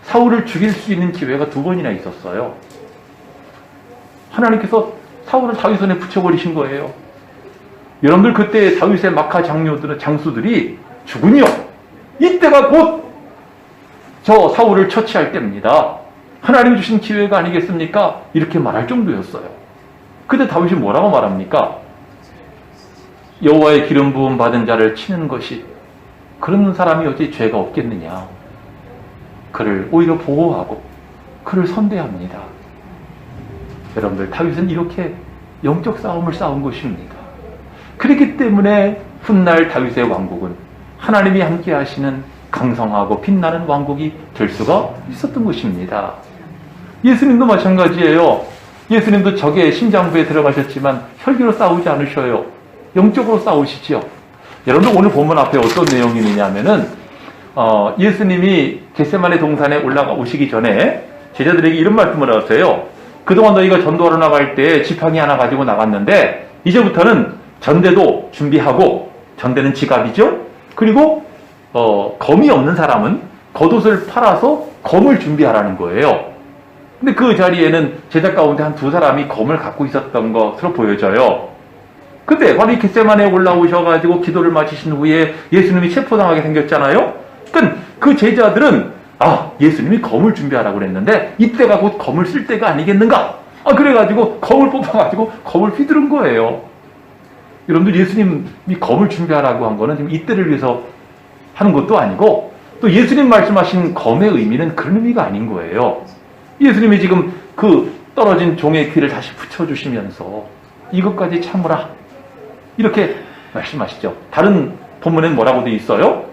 사울을 죽일 수 있는 기회가 2번이나 있었어요. 하나님께서 사울을 다윗 손에 붙여버리신 거예요. 여러분들, 그때 다윗의 마카 장수들이 죽으니요, 이때가 곧 저 사울을 처치할 때입니다. 하나님 주신 기회가 아니겠습니까? 이렇게 말할 정도였어요. 그때 다윗이 뭐라고 말합니까? 여호와의 기름 부음 받은 자를 치는 것이, 그런 사람이 어찌 죄가 없겠느냐. 그를 오히려 보호하고 그를 선대합니다. 여러분들, 다윗은 이렇게 영적 싸움을 싸운 것입니다. 그렇기 때문에 훗날 다윗의 왕국은 하나님이 함께 하시는 강성하고 빛나는 왕국이 될 수가 있었던 것입니다. 예수님도 마찬가지예요. 예수님도 적의 심장부에 들어가셨지만 혈기로 싸우지 않으셔요. 영적으로 싸우시죠. 여러분들, 오늘 본문 앞에 어떤 내용이 있냐면은 예수님이 겟세마네 동산에 오시기 전에 제자들에게 이런 말씀을 하세요. 그동안 너희가 전도하러 나갈 때 지팡이 하나 가지고 나갔는데 이제부터는 전대도 준비하고, 전대는 지갑이죠. 그리고 검이 없는 사람은 겉옷을 팔아서 검을 준비하라는 거예요. 근데 그 자리에는 제자 가운데 한 2사람이 검을 갖고 있었던 것으로 보여져요. 근데 바로 이 겟세마네에 올라오셔가지고 기도를 마치신 후에 예수님이 체포당하게 생겼잖아요. 그러니까 그 제자들은 예수님이 검을 준비하라고 그랬는데 이때가 곧 검을 쓸 때가 아니겠는가? 그래가지고 검을 뽑아가지고 검을 휘두른 거예요. 여러분들, 예수님이 검을 준비하라고 한 거는 지금 이때를 위해서 하는 것도 아니고, 또 예수님 말씀하신 검의 의미는 그런 의미가 아닌 거예요. 예수님이 지금 그 떨어진 종의 귀를 다시 붙여주시면서 이것까지 참으라, 이렇게 말씀하시죠. 다른 본문엔 뭐라고 돼 있어요?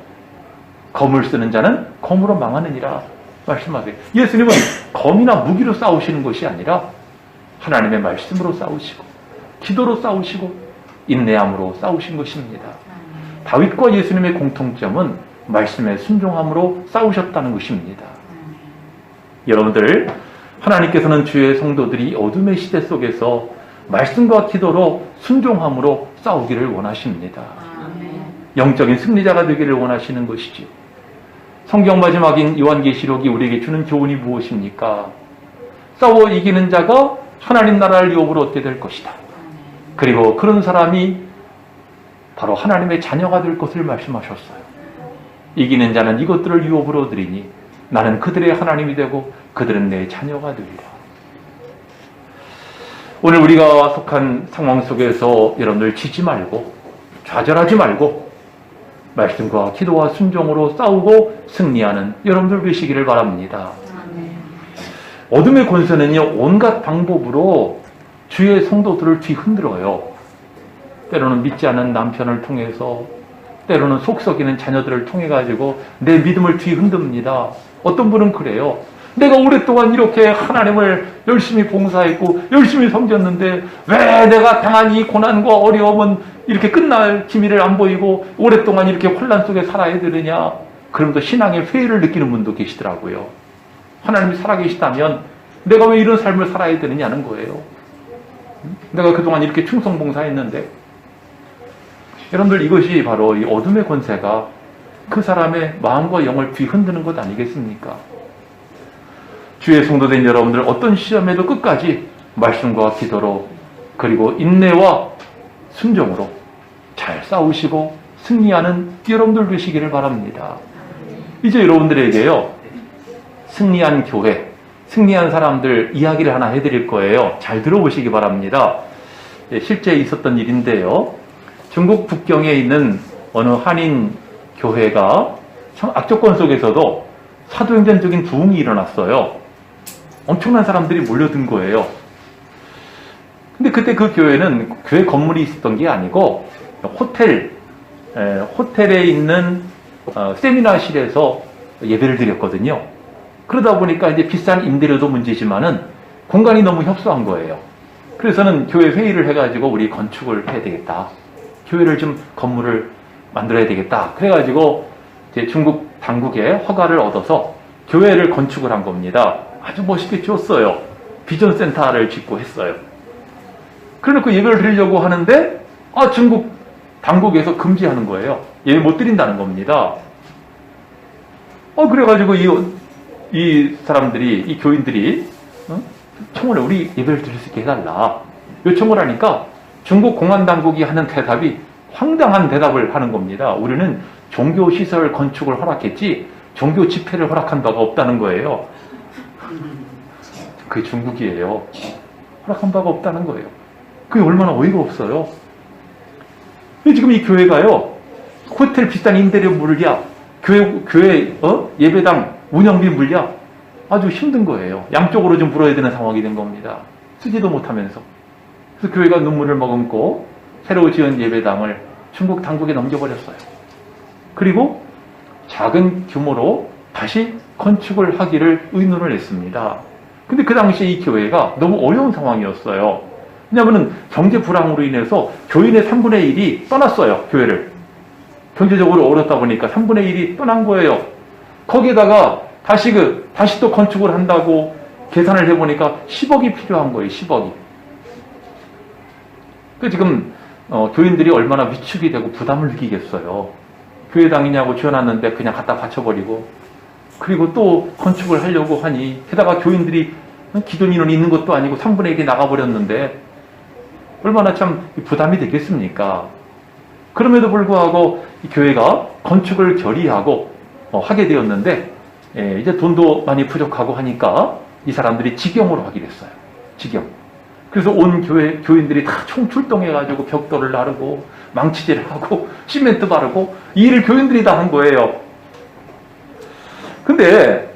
검을 쓰는 자는 검으로 망하느니라 말씀하세요. 예수님은 검이나 무기로 싸우시는 것이 아니라 하나님의 말씀으로 싸우시고 기도로 싸우시고 인내함으로 싸우신 것입니다. 다윗과 예수님의 공통점은 말씀에 순종함으로 싸우셨다는 것입니다. 여러분들, 하나님께서는 주의 성도들이 어둠의 시대 속에서 말씀과 기도로 순종함으로 싸우기를 원하십니다. 영적인 승리자가 되기를 원하시는 것이지요. 성경 마지막인 요한계시록이 우리에게 주는 교훈이 무엇입니까? 싸워 이기는 자가 하나님 나라를 유업으로 얻게 될 것이다. 그리고 그런 사람이 바로 하나님의 자녀가 될 것을 말씀하셨어요. 이기는 자는 이것들을 유업으로 얻으리니 나는 그들의 하나님이 되고 그들은 내 자녀가 되리라. 오늘 우리가 속한 상황 속에서 여러분들 지지 말고 좌절하지 말고 말씀과 기도와 순종으로 싸우고 승리하는 여러분들 되시기를 바랍니다. 어둠의 권세는요, 온갖 방법으로 주의 성도들을 뒤흔들어요. 때로는 믿지 않는 남편을 통해서, 때로는 속 썩이는 자녀들을 통해 가지고 내 믿음을 뒤흔듭니다. 어떤 분은 그래요. 내가 오랫동안 이렇게 하나님을 열심히 봉사했고 열심히 섬겼는데 왜 내가 당한 이 고난과 어려움은 이렇게 끝날 기미를 안 보이고 오랫동안 이렇게 혼란 속에 살아야 되느냐. 그러면서 신앙의 회의를 느끼는 분도 계시더라고요. 하나님이 살아계시다면 내가 왜 이런 삶을 살아야 되느냐는 거예요. 내가 그동안 이렇게 충성봉사했는데. 여러분들, 이것이 바로 이 어둠의 권세가 그 사람의 마음과 영을 뒤흔드는 것 아니겠습니까? 주의 성도된 여러분들, 어떤 시험에도 끝까지 말씀과 기도로 그리고 인내와 순종으로 잘 싸우시고 승리하는 여러분들 되시기를 바랍니다. 이제 여러분들에게요, 승리한 교회, 승리한 사람들 이야기를 하나 해드릴 거예요. 잘 들어보시기 바랍니다. 실제 있었던 일인데요. 중국 북경에 있는 어느 한인 교회가 참 악조건 속에서도 사도행전적인 부흥이 일어났어요. 엄청난 사람들이 몰려든 거예요. 근데 그때 그 교회는 교회 건물이 있었던 게 아니고 호텔에 있는 세미나실에서 예배를 드렸거든요. 그러다 보니까 이제 비싼 임대료도 문제지만은 공간이 너무 협소한 거예요. 그래서는 교회 회의를 해가지고 우리 건축을 해야 되겠다. 교회를 좀 건물을 만들어야 되겠다. 그래가지고 이제 중국 당국의 허가를 얻어서 교회를 건축을 한 겁니다. 아주 멋있게 지었어요. 비전 센터를 짓고 했어요. 그래놓고 예배를 드리려고 하는데 중국 당국에서 금지하는 거예요. 예배 못 드린다는 겁니다. 그래가지고 이 사람들이, 이 교인들이 청원에 우리 예배를 드릴 수 있게 해달라 요청을 하니까 중국 공안 당국이 하는 대답이 황당한 대답을 하는 겁니다. 우리는 종교시설 건축을 허락했지 종교 집회를 허락한 바가 없다는 거예요. 그게 중국이에요. 허락한 바가 없다는 거예요. 그게 얼마나 어이가 없어요. 지금 이 교회가요, 호텔 비싼 임대료 물랴, 교회 예배당 운영비 물랴, 아주 힘든 거예요. 양쪽으로 좀 물어야 되는 상황이 된 겁니다. 쓰지도 못하면서. 그래서 교회가 눈물을 머금고 새로 지은 예배당을 중국 당국에 넘겨버렸어요. 그리고 작은 규모로 다시 건축을 하기를 의논을 했습니다. 근데 그 당시에 이 교회가 너무 어려운 상황이었어요. 왜냐하면 경제 불황으로 인해서 교인의 3분의 1이 떠났어요. 교회를. 경제적으로 어렵다 보니까 3분의 1이 떠난 거예요. 거기에다가 다시 또 건축을 한다고 계산을 해보니까 10억이 필요한 거예요. 10억이. 지금 교인들이 얼마나 위축이 되고 부담을 느끼겠어요. 교회당이냐고 지어놨는데 그냥 갖다 바쳐버리고, 그리고 또 건축을 하려고 하니, 게다가 교인들이 기존 인원이 있는 것도 아니고 3분의 1이 나가버렸는데 얼마나 참 부담이 되겠습니까? 그럼에도 불구하고 이 교회가 건축을 결의하고 하게 되었는데, 이제 돈도 많이 부족하고 하니까 이 사람들이 직영으로 하기로 했어요. 직영. 그래서 온 교인들이 다 총출동해가지고 벽돌을 나르고 망치질을 하고 시멘트 바르고 이 일을 교인들이 다 한 거예요. 근데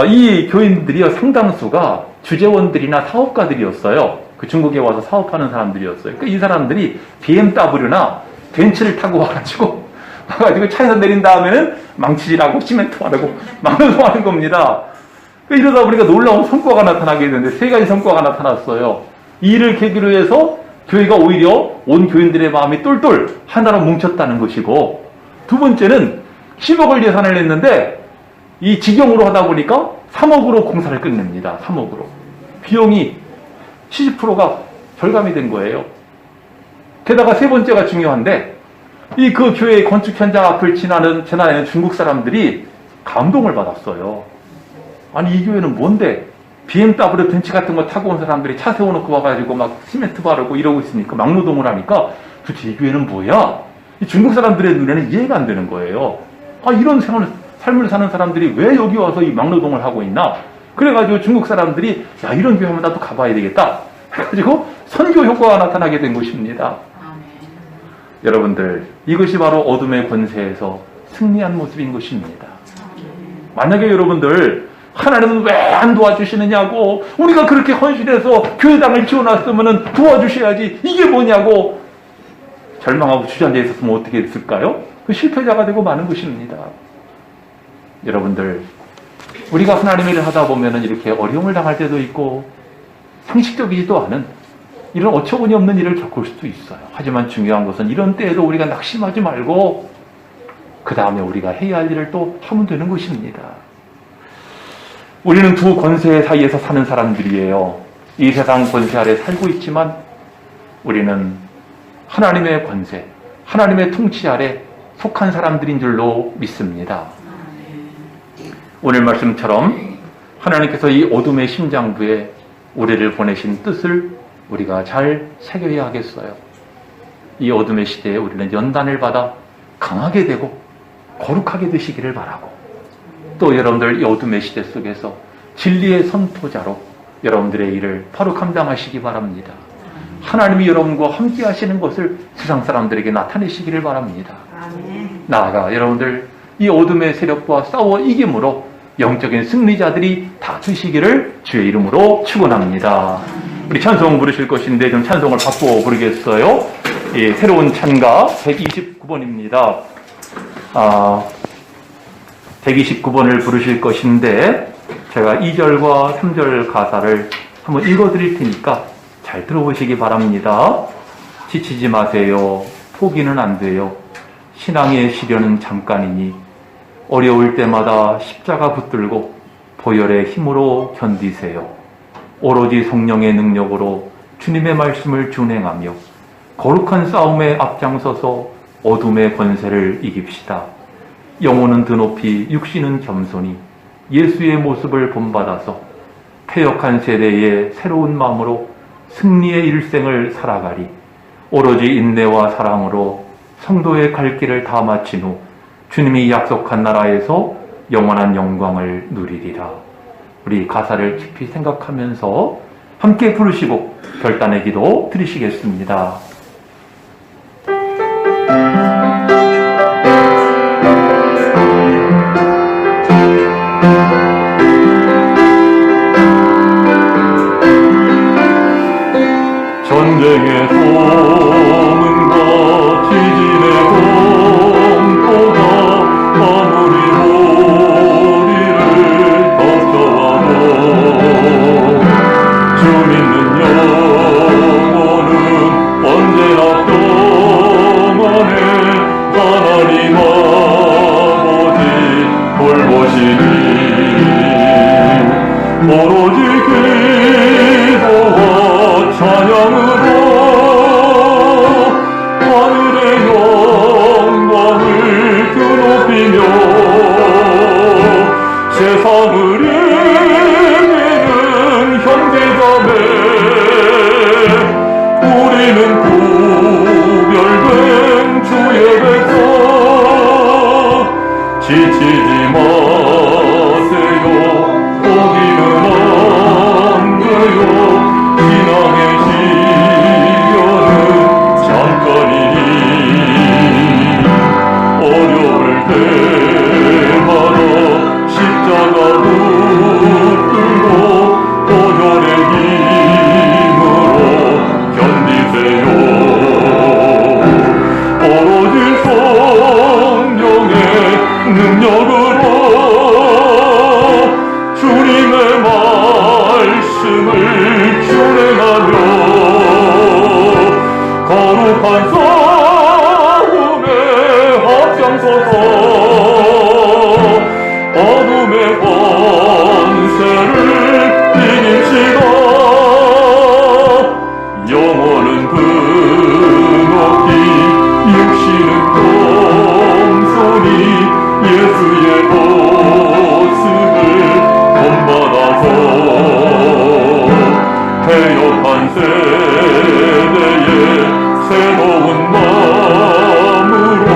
이 교인들이요, 상당수가 주재원들이나 사업가들이었어요. 그 중국에 와서 사업하는 사람들이었어요. 그러니까 이 사람들이 BMW나 벤츠를 타고 와가지고 가지고 차에서 내린 다음에는 망치질하고 시멘트 바르고 막노동하는 겁니다. 이러다 보니까 놀라운 성과가 나타나게 되는데 세 가지 성과가 나타났어요. 이 일을 계기로 해서 교회가 오히려 온 교인들의 마음이 똘똘 하나로 뭉쳤다는 것이고, 두 번째는 10억을 예산을 냈는데 이 직영으로 하다 보니까 3억으로 공사를 끝냅니다. 3억으로. 비용이 70%가 절감이 된 거예요. 게다가 세 번째가 중요한데, 이 그 교회의 건축 현장 앞을 지나는 중국 사람들이 감동을 받았어요. 아니, 이 교회는 뭔데? BMW 벤츠 같은 거 타고 온 사람들이 차 세워놓고 와가지고 막 시멘트 바르고 이러고 있으니까, 막노동을 하니까 도대체 이 교회는 뭐야? 이 중국 사람들의 눈에는 이해가 안 되는 거예요. 아, 이런 삶을 사는 사람들이 왜 여기 와서 이 막노동을 하고 있나? 그래가지고 중국 사람들이, 야, 이런 교회 한번 나도 가봐야 되겠다. 해가지고 선교 효과가 나타나게 된 것입니다. 여러분들, 이것이 바로 어둠의 권세에서 승리한 모습인 것입니다. 만약에 여러분들, 하나님은 왜 안 도와주시느냐고, 우리가 그렇게 헌신해서 교회당을 지어놨으면 도와주셔야지, 이게 뭐냐고 절망하고 주저앉아 있었으면 어떻게 됐을까요? 그 실패자가 되고 마는 것입니다. 여러분들, 우리가 하나님의 일을 하다 보면은 이렇게 어려움을 당할 때도 있고 상식적이지도 않은 이런 어처구니 없는 일을 겪을 수도 있어요. 하지만 중요한 것은 이런 때에도 우리가 낙심하지 말고 그 다음에 우리가 해야 할 일을 또 하면 되는 것입니다. 우리는 두 권세 사이에서 사는 사람들이에요. 이 세상 권세 아래 살고 있지만 우리는 하나님의 권세, 하나님의 통치 아래 속한 사람들인 줄로 믿습니다. 오늘 말씀처럼 하나님께서 이 어둠의 심장부에 우리를 보내신 뜻을 우리가 잘 새겨야 하겠어요. 이 어둠의 시대에 우리는 연단을 받아 강하게 되고 거룩하게 되시기를 바라고, 또 여러분들 이 어둠의 시대 속에서 진리의 선포자로 여러분들의 일을 바로 감당하시기 바랍니다. 하나님이 여러분과 함께 하시는 것을 세상 사람들에게 나타내시기를 바랍니다. 나아가 여러분들 이 어둠의 세력과 싸워 이김으로 영적인 승리자들이 다 되시기를 주의 이름으로 축원합니다. 우리 찬송 부르실 것인데 좀 찬송을 바꾸어 부르겠어요. 예, 새로운 찬가 129번입니다. 129번을 부르실 것인데 제가 2절과 3절 가사를 한번 읽어드릴 테니까 잘 들어보시기 바랍니다. 지치지 마세요. 포기는 안 돼요. 신앙의 시련은 잠깐이니 어려울 때마다 십자가 붙들고 보혈의 힘으로 견디세요. 오로지 성령의 능력으로 주님의 말씀을 준행하며 거룩한 싸움에 앞장서서 어둠의 권세를 이깁시다. 영혼은 드높이 육신은 겸손히 예수의 모습을 본받아서 패역한 세대의 새로운 마음으로 승리의 일생을 살아가리. 오로지 인내와 사랑으로 성도의 갈 길을 다 마친 후 주님이 약속한 나라에서 영원한 영광을 누리리라. 우리 가사를 깊이 생각하면서 함께 부르시고 결단의 기도 드리시겠습니다. 전쟁의 소문과 지진의 공포가 아무리 우리를 덮쳐와도 주 믿는 영혼은 언제나 평안해. 하나님 아버지 돌보시니 오로지 기도와 찬양으로 하늘의 영광을 드높이며 세상을 이기는 형제자매 우리는 구별된 주의 백성 지치지 마세요. 포기는 안 돼요. 신앙의 시련은 잠깐이니 어려울 때마다 십자가 이번 세대에 새로운 마음으로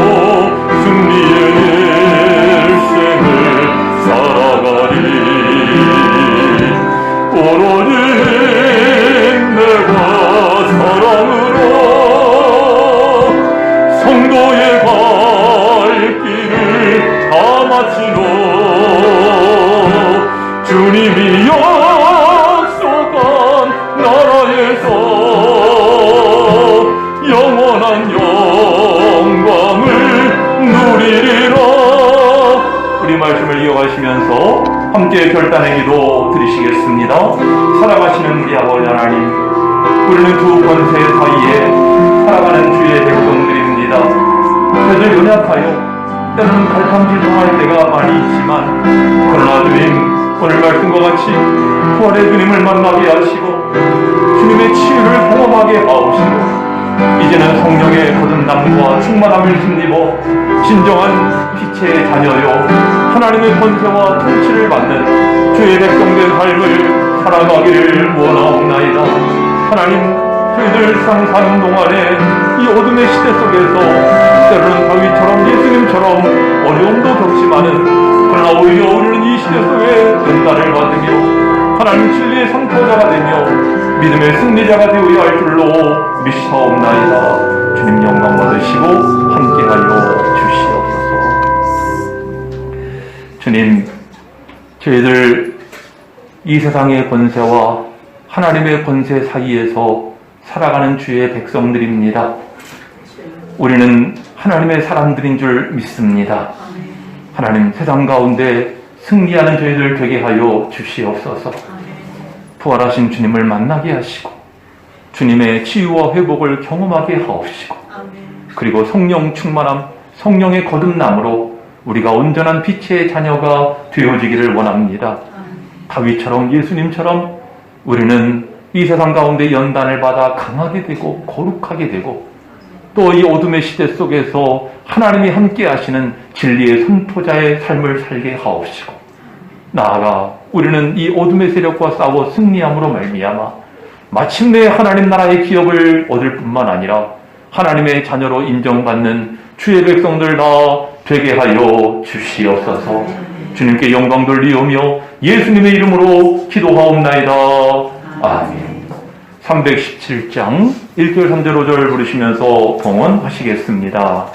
승리의 일생을 살아가리. 오로지 힘내와 사랑으로 성도의 발길을 다 마치노. 주님이 약속한 나라에서 영원한 영광을 누리리라. 우리 말씀을 이어가시면서 함께 결단의 기도 드리시겠습니다. 살아가시는 우리 아버지 하나님, 우리는 두 권세 사이에 살아가는 주의 백성들입니다. 그래도 연약하여 때로는 갈팡질팡할 때가 많이 있지만, 그러나 주님, 오늘 말씀과 같이 부활의 주님을 만나게 하시고 주님의 치유를 경험하게 하옵시고, 이제는 성령의 거듭남과 충만함을 힘입어 진정한 빛의 자녀요 하나님의 권세와 통치를 받는 주의 백성된 삶을 살아가기를 원하옵나이다. 하나님, 저희들 세상 사는 동안에 이 어둠의 시대 속에서 때로는 다윗처럼 예수님처럼 어려움도 겪지만은, 그러나 오히려 우리는 이 시대 속에 은단을 받으며 하나님 진리의 선포자가 되며 믿음의 승리자가 되어야 할 줄로 믿사옵나이다. 주님 영광 받으시고 함께하여 주시옵소서. 주님, 저희들 이 세상의 권세와 하나님의 권세 사이에서 살아가는 주의 백성들입니다. 우리는 하나님의 사람들인 줄 믿습니다. 하나님, 세상 가운데 승리하는 저희들 되게 하여 주시옵소서. 부활하신 주님을 만나게 하시고 주님의 치유와 회복을 경험하게 하옵시고, 그리고 성령 충만함, 성령의 거듭남으로 우리가 온전한 빛의 자녀가 되어지기를 원합니다. 다윗처럼 예수님처럼 우리는 이 세상 가운데 연단을 받아 강하게 되고 거룩하게 되고, 또 이 어둠의 시대 속에서 하나님이 함께 하시는 진리의 선포자의 삶을 살게 하옵시고, 나아가 우리는 이 어둠의 세력과 싸워 승리함으로 말미암아 마침내 하나님 나라의 기업을 얻을 뿐만 아니라 하나님의 자녀로 인정받는 주의 백성들 다 되게 하여 주시옵소서. 주님께 영광 돌리오며 예수님의 이름으로 기도하옵나이다. 아멘. 317장 1절 3절 5절 부르시면서 봉헌하시겠습니다.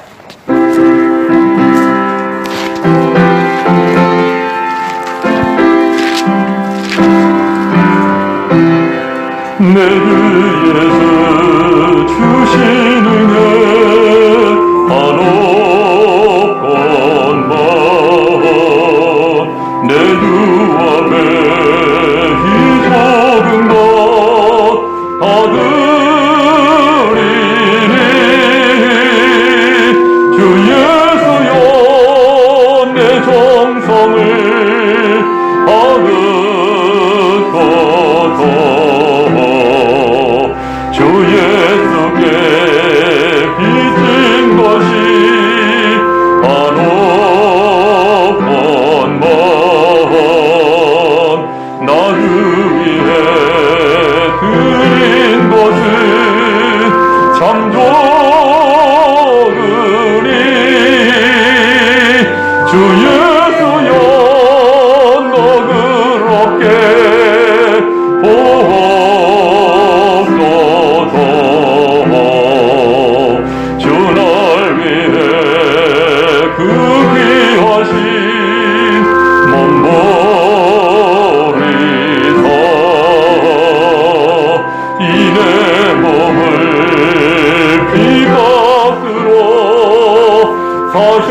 내 주에서 주신 은혜 한없건 내 주 앞에 이 적은 것 아들이니 주 예수여 내 정성을 아득하소서. 주 예수께 빚진 것이 한없건 나를 위해 드린 것은 참 적으니 주 예수여 너그럽게 보옵소서. 주 날 위해 그 귀하신 몸버리사 이내 몸을 피값으로 사셨으니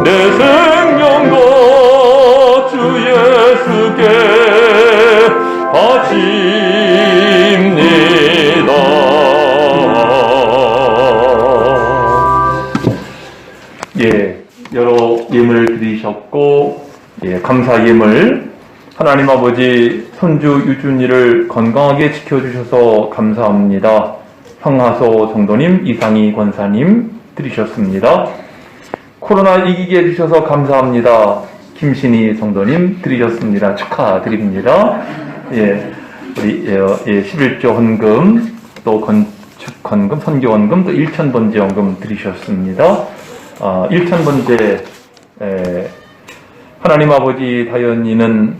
내 생명도 주 예수께 바칩니다. 예, 여러 예물 드리셨고, 감사 예물, 하나님 아버지 손주 유준이를 건강하게 지켜주셔서 감사합니다. 황하소 성도님, 이상희 권사님 드리셨습니다. 코로나 이기게 해주셔서 감사합니다. 김신희 성도님 드리셨습니다. 축하드립니다. 예, 우리 11조 헌금, 또 건축 헌금, 선교 헌금, 또 1,000번째 헌금 드리셨습니다. 1,000번째 하나님 아버지 다현이는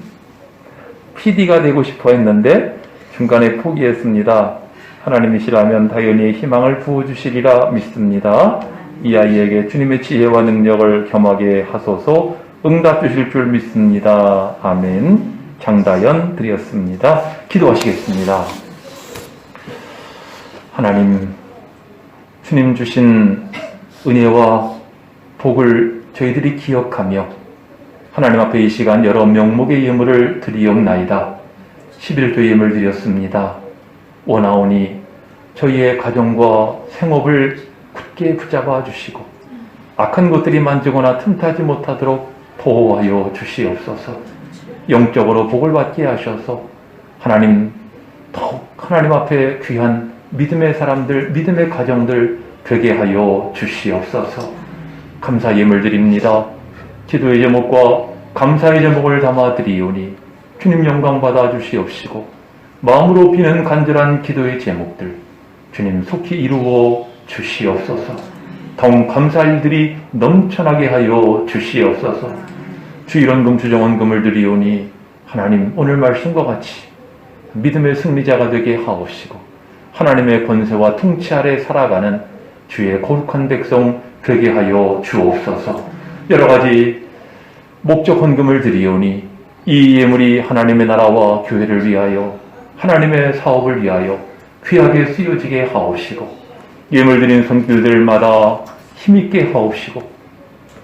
PD가 되고 싶어 했는데 중간에 포기했습니다. 하나님이시라면 다현이의 희망을 부어주시리라 믿습니다. 이 아이에게 주님의 지혜와 능력을 겸하게 하소서. 응답 주실 줄 믿습니다. 아멘. 장다연 드렸습니다. 기도하시겠습니다. 하나님, 주님 주신 은혜와 복을 저희들이 기억하며 하나님 앞에 이 시간 여러 명목의 예물을 드리옵나이다. 11조 예물 드렸습니다. 원하오니 저희의 가정과 생업을 굳게 붙잡아 주시고 악한 것들이 만지거나 틈타지 못하도록 보호하여 주시옵소서. 영적으로 복을 받게 하셔서 하나님, 더욱 하나님 앞에 귀한 믿음의 사람들, 믿음의 가정들 되게 하여 주시옵소서. 감사 예물 드립니다. 기도의 제목과 감사의 제목을 담아 드리오니 주님 영광 받아 주시옵시고 마음으로 비는 간절한 기도의 제목들 주님 속히 이루어 주시옵소서. 더욱 감사 일들이 넘쳐나게 하여 주시옵소서. 주일헌금 주정헌금을 드리오니 하나님 오늘 말씀과 같이 믿음의 승리자가 되게 하옵시고 하나님의 권세와 통치 아래 살아가는 주의 거룩한 백성 되게 하여 주옵소서. 여러 가지 목적 헌금을 드리오니 이 예물이 하나님의 나라와 교회를 위하여 하나님의 사업을 위하여 귀하게 쓰여지게 하옵시고 예물 드린 손길들마다 힘있게 하옵시고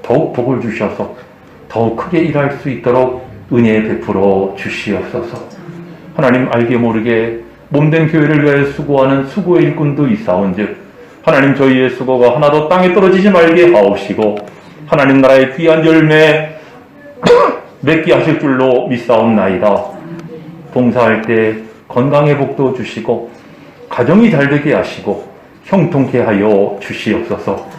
더욱 복을 주셔서 더욱 크게 일할 수 있도록 은혜 베풀어 주시옵소서. 하나님, 알게 모르게 몸된 교회를 위하여 수고하는 수고의 일꾼도 있사온즉 하나님, 저희의 수고가 하나도 땅에 떨어지지 말게 하옵시고 하나님 나라의 귀한 열매 맺게 하실 줄로 믿사옵나이다. 봉사할 때 건강의 복도 주시고 가정이 잘 되게 하시고 형통케 하여 주시옵소서.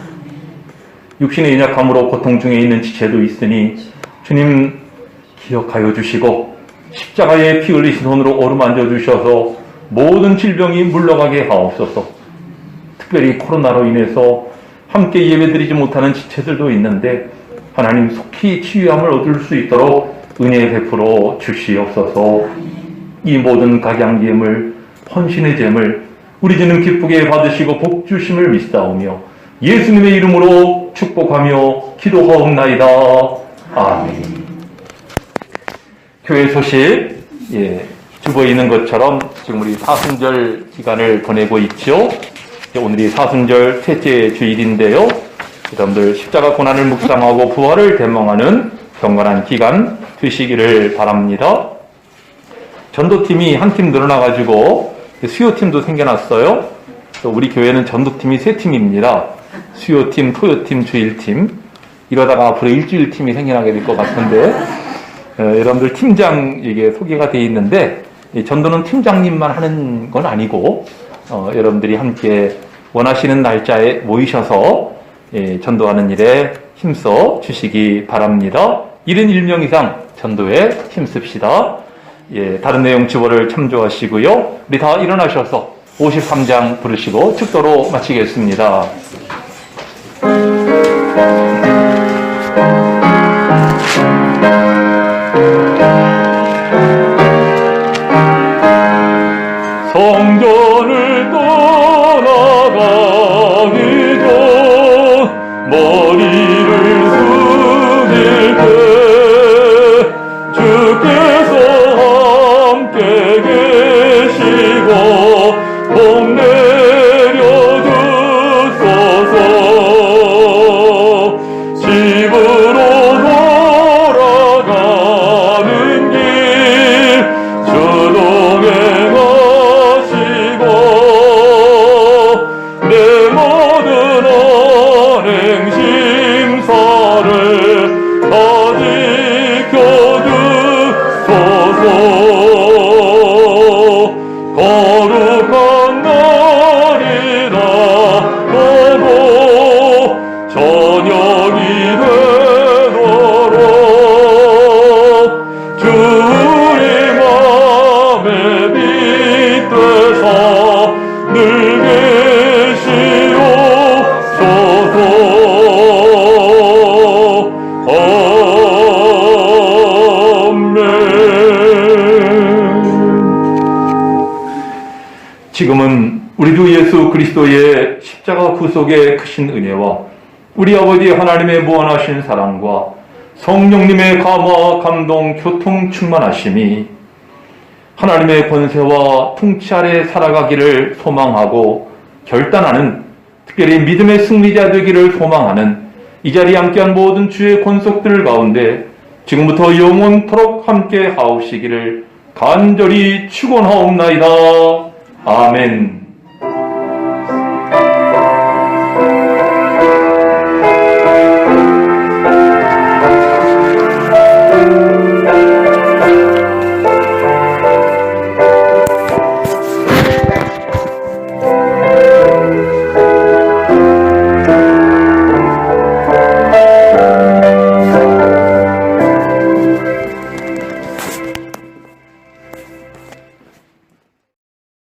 육신의 연약함으로 고통 중에 있는 지체도 있으니 주님 기억하여 주시고 십자가에 피 흘리신 손으로 어루만져 주셔서 모든 질병이 물러가게 하옵소서. 특별히 코로나로 인해서 함께 예배드리지 못하는 지체들도 있는데 하나님 속히 치유함을 얻을 수 있도록 은혜 베풀어 주시옵소서. 이 모든 각양 예물, 헌신의 제물 우리 주님 기쁘게 받으시고 복 주심을 믿사오며 예수님의 이름으로 축복하며 기도하옵나이다. 아멘. 교회 소식, 주보에 있는 것처럼 지금 우리 사순절 기간을 보내고 있죠. 오늘이 사순절 셋째 주일인데요. 여러분들 십자가 고난을 묵상하고 부활을 대망하는 경건한 기간 되시기를 바랍니다. 전도팀이 한 팀 늘어나가지고 수요팀도 생겨났어요. 또 우리 교회는 전도팀이 3팀입니다. 수요팀, 토요팀, 주일팀. 이러다가 앞으로 일주일팀이 생겨나게 될 것 같은데 여러분들 팀장 이게 소개가 되어 있는데 전도는 팀장님만 하는 건 아니고 여러분들이 함께 원하시는 날짜에 모이셔서 전도하는 일에 힘써 주시기 바랍니다. 71명 이상 전도에 힘씁시다. 다른 내용 주보를 참조하시고요. 우리 다 일어나셔서 53장 부르시고 축도로 마치겠습니다. 성전을 떠나가기 전 머리를 숙일 때 주께서 함께 계시고 복 내려주소서. 지금은 우리 주 예수 그리스도의 십자가 구속의 크신 은혜와 우리 아버지 하나님의 무한하신 사랑과 성령님의 감화, 감동, 교통 충만하심이 하나님의 권세와 통치 아래 살아가기를 소망하고 결단하는, 특별히 믿음의 승리자 되기를 소망하는 이 자리에 함께한 모든 주의 권속들 가운데 지금부터 영원토록 함께 하옵시기를 간절히 축원하옵나이다. 아멘.